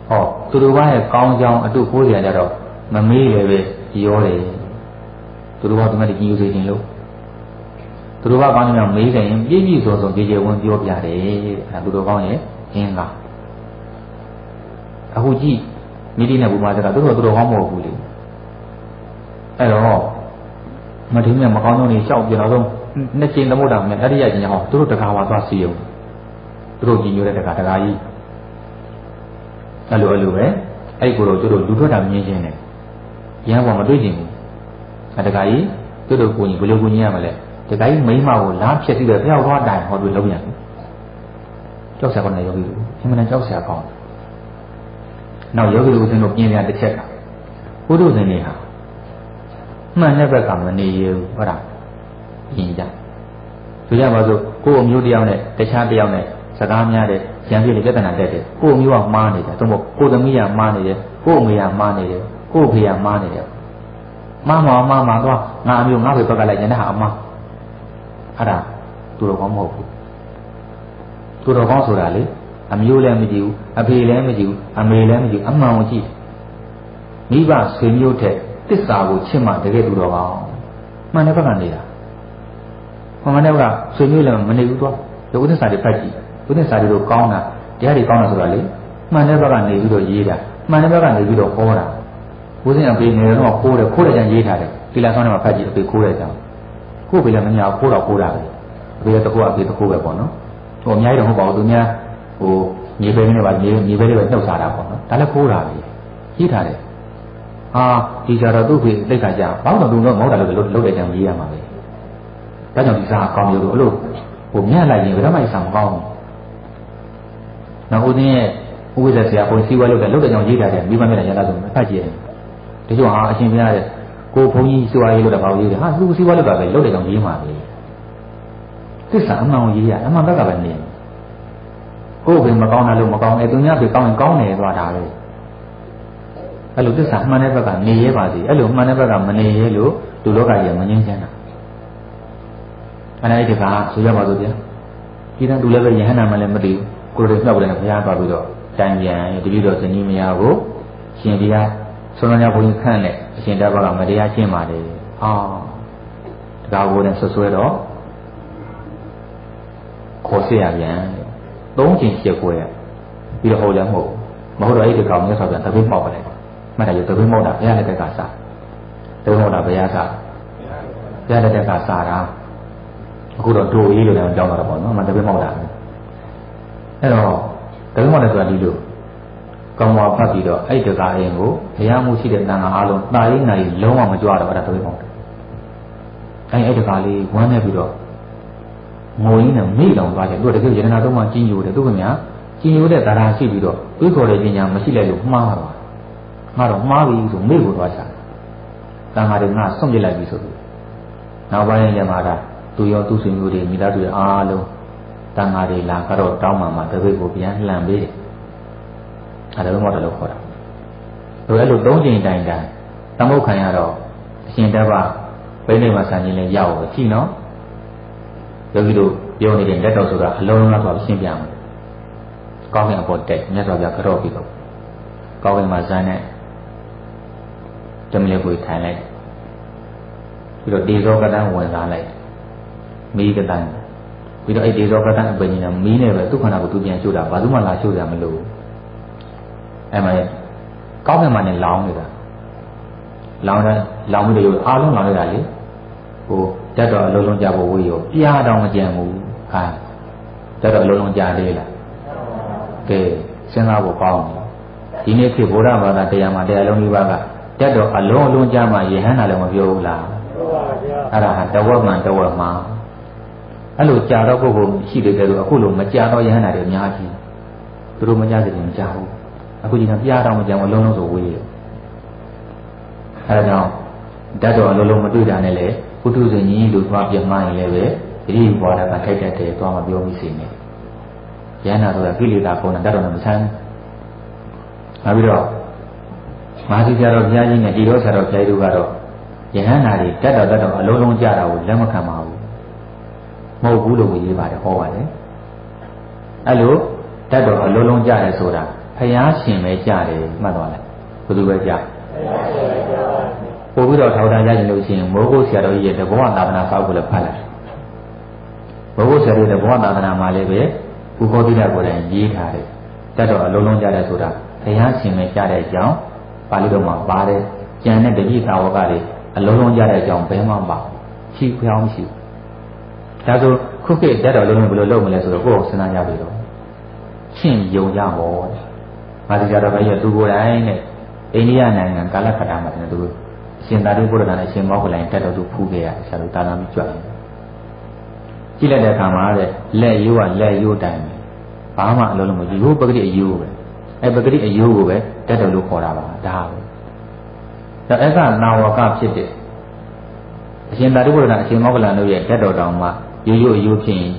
ဟောသူတို့ကရဲ့ကောင်းကြောင်းအတုခိုးစရာကြတော့မမေးလည်းပဲပြောတယ်သူတို့ကဒီမှာကြီးယူစေခြင်းလို့သူတို့ကကောင်းကြောင်းမေးတယ်ရင်ပြည့်ပြည့်စုံစုံကြည်ကြည်ဝန်းပြောပြတယ်အဲ့သူတို့ကောင်းရဲ့အင်းလားအခုကြည့်မိတိနဲ့ဘူမာစကားသူတို့ကောင်းမဟုတ်ဘူးလေအဲ့တော့မထင်းမြတ်မကောင်းကြောင်းတွေရှောက်ပြတော့ဆုံးနှစ်ကျင်းသမုဒ္ဒရာနဲ့အဲ့ဒီရချင်းဟောသူတို့တကားပါသွားစီအောင်သူတို့ကြည်ညိုတဲ့တကားကြီးအဲ့လိုပဲအဲ့ကိုတော့သူတို့လူထွက်တာမြင်ချင်းတယ်ရဟန်းဘောမတွေ့ချင်ဘူးအဲ့တကားကြီးသူတို့ကိုကြီးဘယ်လိုကိုကြီးရမလဲတကားကြီးမိန်းမကိုလားဖြက်ပြီးတော့ဖျောက်သွားတိုင်ဟောသူလုံးရတယ်ကြောက်စရာကောင်းတယ်ယောဂီတို့အမှန်တန်ကြောက်စရာကောင်းနောက်ယောဂီတို့ဦးဇင်းတို့ပြင်ပြတစ်ချက်ကဘုဒ္ဓဇင်တွေဟာမှန်တဲ့ဘက်ကမနေရဘူးဟုတ်လားပြင်ကြဆိုကြပါစို့ကိုယ်အမျိုးတယောက်နဲ့တခြားတယောက်နဲ့စကားများတဲ့ရံပြည့်လေးပြဿနာတက်တယ်ကိုယ်အမျိုးကမှားနေတယ်သို့မဟုတ်ကိုယ်သမီးကမှားနေတယ်ကိုယ်အမေကမှားနေတယ်ကိုယ်ဖေကမှားနေတယ်မှားတော့ငါအမျိုးငါဖေဘက်ကလိုက်ကျန်တဲ့ဟာအမှားအဲ့ဒါသူတော်ကောင်းမဟုတ်ဘူးသူတော်ကောင်းဆိုတာလေအမျိုးလည်းမကြည့်ဘူးအဖေလည်းမကြည့်ဘူးအမေလည်းမကြည့်ဘူးအမှန်ကိုကြည့်မိဘဆွေမျိုးတဲ့တစ္ဆာကိုချစ်မှတကယ်သူတော်ကောင်းမှန်တဲ့ဘက်ကနေတာမှန်တဲ့ဘက်ကဆွေမျိုးလည်းမနေဘူးတော့ဒီဥဒ္ဒစာတွေဖတ်ကြည့်ဥဒ္ဒစာတွေကိုကောင်းတာတရားတွေကောင်းတာဆိုတာလေမှန်တဲ့ဘက်ကနေပြီးတော့ရေးတာမှန်တဲ့ဘက်ကနေပြီးတော့ဟောတာဘုရားအဖေငယ်တော့ခိုးတယ်ကြံရေးထားတယ်ဒီလာဆောင်ထဲမှာဖတ်ကြည့်အဖေခိုးတဲ့ကြောင်ကိုယ်ပဲလည်းမညာခိုးတော့ခိုးတာပဲအဖေတကူအဖေတကူပဲပေါ့နော်ဟိုအများကြီးတော့မဟုတ်ပါဘူးသူများဟိုမြေပဲနဲ့ပါမြေပဲတွေပဲနှုတ်စားတာပေါ့နော်ဒါလည်းခိုးတာပဲရေးထားတယ်ဟာဒီကြတော့သူ့ဖေသိက္ခာကြဘောင်းတော်သူတော့မဟုတ်တာလို့လုပ်တဲ့ကြောင်ရေးရမှာပဲဒါကြောင့်ဒီစာအကောင်းမျိုးလို့အဲ့လိုဟိုမြတ်လိုက်ရင်ဘယ်တော့မှစာမကောင်းဘူးနောက်ဦးသိရဲ့ဥပ္ပဇ္ဇဆရာဘုန်းစီဝါလုပ်တဲ့ကြောင်ရေးထားတယ်မိဘမြတ်နဲ့ရလာဆိုဖတ်ကြည့်တယ်ဒီလိုဟာအရှင်ဘုရားတဲ့ကိုဘုန်းကြီးစီဝါရေးလို့တော့ဘာလို့ရေးတယ်ဟာသူစီဝါလုပ်တာပဲလုပ်တဲ့ကြောင်ရေးမှာပဲသစ္စာအမှန်ကိုရေးရအမှန်ဘက်ကပဲနေကိုယ်ပဲမကောင်းတာလို့မကောင်းသူများပဲကောင်းရင်ကောင်းတယ်သွားတာပဲအဲ့လိုသစ္စာမှန်တဲ့ဘက်ကနေရဲပါစေအဲ့လိုမှန်တဲ့ဘက်ကမနေရဲလို့လူလောကကြီးကမငြင်းချမ်းတာအဲ့ဒါဆိုရပါစို့ဗျာဒီတော့သူလည်းပဲယဟန္တာမှလည်းမသိဘူးကိုယ်တွေမြောက်တယ်နဲ့ဘုရားသွားပြီးတော့တိုင်ပြန်တတိတော်ဇနီးမယားကိုရှင်တရားဆုံးတော်ဘုရင်ခန့်နဲ့အရှင်တပည့်ကမတရားရှင်းပါတယ်တကားကိုလည်းဆွဆွဲတော့ခေါ်เสียပြန်သုံးချိန်ရှစ်ခွဲပြီးတော့ဟောလည်းမဟုတ်တော့အဲ့ဒီကောင်မြတ်စွာဘုရားတပည့်မောက်ပါလေမှတ်တယ်ရတပည့်မောက်တာဘုရားလက်ထက်ကစားတပည့်မောက်တာဘုရားစားဘုရားလက်ထက်ကစားတာအခုတော့ဒိုအေးလို့လည်းကြောင်းတော့ပေါ့နော်မတပည့်မောက်တာအဲ့တော့တပည့်မောက်တယ်ဆိုတာဒီလိုကောင်းပါဖတ်ပြီးတော့အဲ့ဒီတကားအရင်ကိုဘုရားမှုရှိတဲ့တန်ခါအားလုံးတာရင်းနိုင်လုံးဝမကြွတော့အဲ့ဒါတပည့်မောက်တယ်အဲ့ဒီတကားလေးဝမ်းနေပြီးတော့ငိုရင်းနဲ့မိလောင်သွားတယ်သူကတကယ်ယန္နာတော့မှကြီးညိုတယ်သူကများကြီးညိုတဲ့တရားရှိပြီးတော့တွေးခေါ်တဲ့ပညာမရှိလိုက်လို့မှားတာငါတော့မှားပြီဆိုမိကိုသွားချတာတန်ခါတွေငါဆွန့်ပစ်လိုက်ပြီဆိုပြီးနောက်ပိုင်းရမှာဒါသူရောသူ့ဆွေမျိုးတွေမိသားစုတွေအားလုံးတန်ခါတွေလာကတော့တောင်းမှတပည့်ကိုပြန်လှန်ပေးတယ်အဲ့ဒါမှတော့လို့ခေါ်တာသူအဲ့လို၃ချိန်တိုင်သမုတ်ခံရတော့အရှင်တပည့်ဘိနေမှာဆန်ခြင်းလည်းရအောင်ကြည့်နော်ယောဂီတို့ပြောနေတဲ့လက်တော်ဆိုတာအလုံးလုံးတော့ရှင်းပြမယ်ကောင်းကင်အပေါ်တက်မြတ်စွာဘုရားကြော့ပြီးတော့ကောင်းကင်မှာဇန်နဲ့တမလေးကိုထိုင်လိုက်ပြီးတော့ဒေဇောကတန်းဝင်စားလိုက်မီးကတန်းပြီးတော့အဲ့ဒေဇောကတန်းအပင်ကြီးနဲ့မီးနဲ့ပဲသူ့ခန္ဓာကိုသူပြန်ရှို့တာဘာလို့မှလာရှို့ရမလို့အဲ့မှာကောင်းကင်မှာနဲ့လောင်းနေတာလောင်းပြီးတော့အားလုံးလောင်းနေတာလေဟိုတက်တော့အလုံးလုံးကြဖို့ဝေးရောပြားတောင်မကြံဘူးဟာတ တက်တော့အလုံးလုံးကြားသေးလားကဲစဉ်းစားဖို့ကောင်းတယ်ဒီနေ့ခေတ်ဗုဒ္ဓဘာသာတရားမှာတရားလုံးကြီးပါကတက်တော့အလုံးလုံးကြားမှယဟန်တာလည်းမပြောဘူးလားပြောပါဗျာအဲ့ဒါဟာတဝက်မှန်တဝက်မှာအဲ့လိုကြာတော့ပုဂ္ဂိုလ်ရှိတယ်တဲ့လို့အခုလိုမကြာတော့ယဟန်တာတွေအများကြီးသူတို့မကြစရင်မကြဘူးအခုဒီကပြားတော့မကြဘူးအလုံးလုံးဆိုဝေးရအဲ့ဒါကြောင့်တတ်တော့အလုံးလုံးမတွေ့တာနဲ့လေပုထုဇဉ်ကြီးလို့သွားပြမှရင်လည်းပဲဒီဘဝကထိုက်တတ်တယ်သွားမပြောမိစေနဲ့ယန္နာဆိုတာကိလေသာပုံနဲ့တတ်တော့မဆန်းနောက်ပြီးတော့မာသီဆရာတော်ဘုရားကြီးနဲ့ဒီတော့ဆရာတော်ဘုရားကြီးတို့ကတော့ယဟန္နာတွေတတ်တော့အလုံးလုံးကြတာကိုလက်မခံပါဘူးမဟုတ်ဘူးလို့ရေးပါတယ်ဟောပါတယ်အဲ့လိုတတ်တော့အလုံးလုံးကြတယ်ဆိုတာဘုရားရှင်ပဲကြတယ်မှတ်သွားလိုက်ဘယ်သူပဲကြပို့ပြီးတော့ထောက်ထားရရင်လို့ရှိရင်မိုးကုတ်ဆရာတော်ကြီးရဲ့တဘောသာသနာစာအုပ်ကိုလည်းဖတ်လိုက်မိုးကုတ်ဆရာတော်ရဲ့တဘောသာသနာမှာလည်းပဲဥပောတိရကိုယ်တိုင်ရေးထားတယ်တတ်တော့အလုံးလုံးကြတယ်ဆိုတာဘုရားရှင်ပဲကြတဲ့အကြောင်းပါဠိတော်မှာပါတယ်ကျန်တဲ့တတိသာဝကတွေအလုံးလုံးကြတဲ့အကြောင်းဘယ်မှမပါရှိဖျောင်းရှိဒါဆိုခုခေတ်တတ်တော့အလုံးလုံးဘယ်လိုလုပ်မလဲဆိုတော့ကိုယ်စဉ်းစားကြပြီတော့ရှင်းယုံကြမောမာသီဆရာတော်ကြီးရဲ့သူကိုယ်တိုင်နဲ့အိန္ဒိယနိုင်ငံကာလခတ္တမှာတဲ့သူရှင်သာရိပုတ္တရာနဲ့ရှင်မောဂလန်တက်တော်သူဖူးခဲ့ရဆရာတို့တာနာပြီးကြွတယ်ကြည့်လိုက်တဲ့အခါမှာတဲ့လက်ရိုးကလက်ရိုးတိုင်းပဲဘာမှအလုံးလုံးမကြည့်ဘူးပဂတိအယိုးပဲအဲပဂတိအယိုးကိုပဲတက်တော်လို့ခေါ်တာပါဒါပဲဒါအဲ့ကနာဝကဖြစ်တဲ့အရှင်သာရိပုတ္တရာအရှင်မောဂလန်တို့ရဲ့တက်တော်တောင်မှရိုးရိုးအယိုးဖြစ်ရင်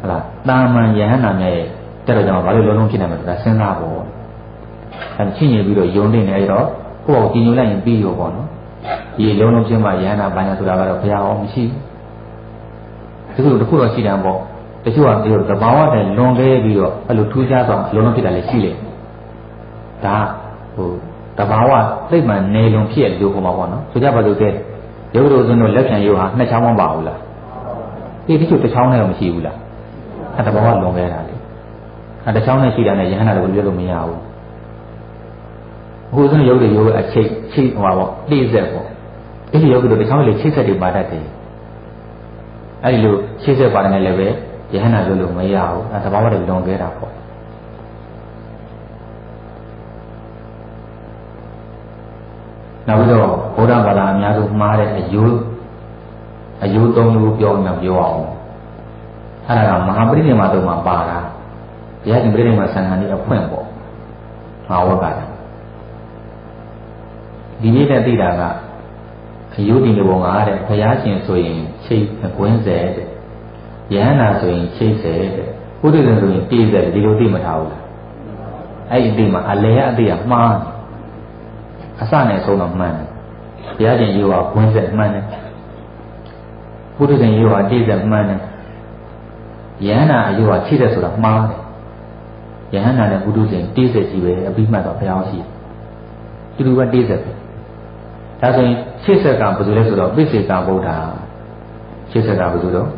ဟလားတာမန်ယဟန္တာမြတ်ရဲ့တက်တော်ကြောင့်ဘာလို့လုံးလုံးဖြစ်နေမှာလဲစဉ်းစားဖို့အဲချင်းရင်ပြီးတော့ယုံနေနေတော့ကိုယ့်ကိုကြည်ညိုလိုက်ရင်ပြီးရောပေါ့နော်ဒီလုံးလုံးချင်းမှယဟန္တာဘာညာဆိုတာကတော့ဘုရားဟောမရှိဘူးတခုတော့ရှိတယ်ပေါ့တချို့ကဒီသဘာဝတည်းလွန်ခဲ့ပြီးတော့အဲ့လိုထူးခြားသွားလုံးလုံးဖြစ်တာလည်းရှိလေဒါဟိုသဘာဝသိမှန်နေလုံးဖြစ်ရလို့ဟောမှာပေါ့နော်ဆိုကြပါစို့ကဲရုပ်တို့စွန်းတို့လက်ဖြံရုပ်ဟာနှစ်ချောင်းမပါဘူးလားဒီတချို့တစ်ချောင်းနဲ့မရှိဘူးလားအဲ့သဘာဝလွန်ခဲ့တာလေအဲ့တစ်ချောင်းနဲ့ရှိတာနဲ့ယဟန္တာတို့ပြောလို့မရဘူးအခုစွန်းရုပ်တွေရုပ်အချိတ်ချိတ်ဟောပါပေါ့တိစက်ပေါ့အဲ့ဒီရုပ်တို့တစ်ချောင်းလေးချိတ်ဆက်တွေပါတတ်တယ်အဲ့ဒီလိုချိတ်ဆက်ပါတယ်နဲ့လည်းပဲယဟန္တာလို့မရဘူးအဲ့သဘာဝတွေလွန်ခဲ့တာပေါ့နောက်ပြီးတော့ဘုရားဘာသာအများဆုံးမှားတဲ့အယိုးသုံးမျိုးပြောအောင်ပြောအောင်အဲ့ဒါကမဟာပရိနိဗ္ဗာန်တုံးမှာပါတာဘုရားရှင်ပရိနိဗ္ဗာန်ဆံဃာကြီးအဖွင့်ပေါ့ငါဝတ်ကတာဒီနေ့နဲ့သိတာကအယုဒ္ဓိဘုံကတဲ့ဘုရားရှင်ဆိုရင်ချိတ်ကွင်းဆဲတဲ့ယဟန္တာဆိုရင်ချိတ်ဆဲတဲ့ပုထုဇဉ်ဆိုရင်ပြည့်ဆဲဒီလိုသိမထားဘူးလားအဲ့ဒီသိမှာအလဲအသိကမှားအစနဲ့ဆုံးတော့မှန်တယ်ဘုရားရှင်ယောကကွင်းဆဲမှန်တယ်ပုထုဇဉ်ယောကတိဆဲမှန်တယ်ယဟန္တာအယောကချိတ်ဆဲဆိုတာမှားတယ်ယဟန္တာနဲ့ပုထုဇဉ်တိဆဲကြီးပဲအပြီးမှတ်တော့ဘုရားရှိတူတူပဲတိဆဲပဲဒါဆိုရင်ရှေ့ဆက်ကဘယ်သူလဲဆိုတော့ပိစေကဗုဒ္ဓရှေ့ဆက်ကဘယ်သူတော့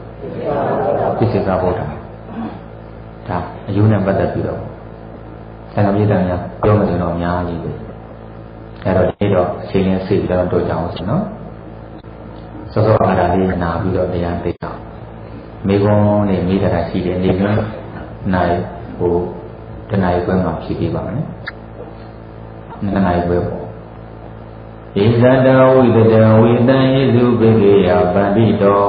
ပိစေကဗုဒ္ဓဒါအယုံနဲ့ပတ်သက်ပြီးတော့ဆန္ဒပြတဲ့များပြောမှတော့အများကြီးပဲအဲ့တော့ဒီတော့အချိန်နဲ့စိတ်တော့တို့ကြအောင်ဆိုနော်စောစောအားလေးနာပြီးတော့တရားသိအောင်မိဘုံနဲ့မိသားရှိတဲ့နေကနိုင်ဟိုတဏှာရွယ်မှာဖြစ်ပြီးပါမယ်တဏှာရွယ်ပေါ့ဣဇတဝိတတံဝိတံယေစုပိကေယပန္တိတော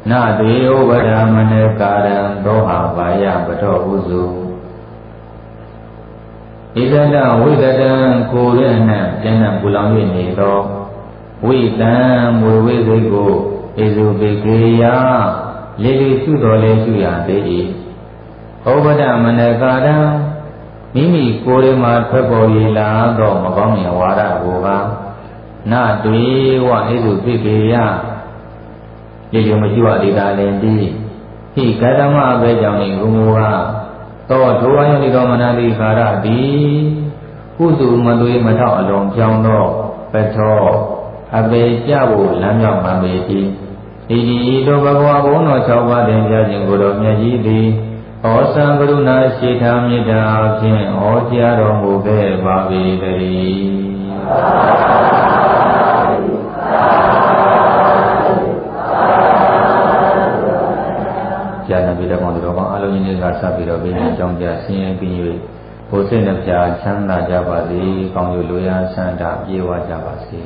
နတေဩဝရမနကာရံသောဟာဘာယပထောဥစုဣဇတဝိတတံကိုရဏံကျမ်းပူလောင်၍နေသောဝိတံမွေဝိစိတ်ကိုယေစုပိကေယလေလေရှုတော်လဲရှုရသေး၏ဩဝရမနကာရံမိမိကိုယ်ထဲမှာထွက်ပေါ်ရလာသောမကောင်းမြင်ဝါဒကိုပါနတွေဝအိစုပိကေယလေလေမရှိဝဒေတာလည်းဒီဟိကတမအဘေကြောင့်ဤဘုံမူကားသောဒုဝါယနိတော်မနတိခါရတိကုစုမသွေးမထောက်အလုံးပြောင်းသောပထောအပေကြဖို့လမ်းမြောက်မှမေတိဤဒီသောဘဂဝါဘုံတော်၆ပါးတင်ပြခြင်းကိုတော်မြတ်ကြီးသည်ဩသံကရုဏာရှိထာမေတ္တာဖြင့်ဩကြားတော်မူခဲ့ပါ၏တည်းဉာဏ်ပိဋကမောတော်ကောင်းအလုံးကြီးနေ ကိုယ်စိတ်နှပြချမ်းသာကြပါစေကောင်းကျိုးလိုရာဆန္ဒပြေဝကြပါစေ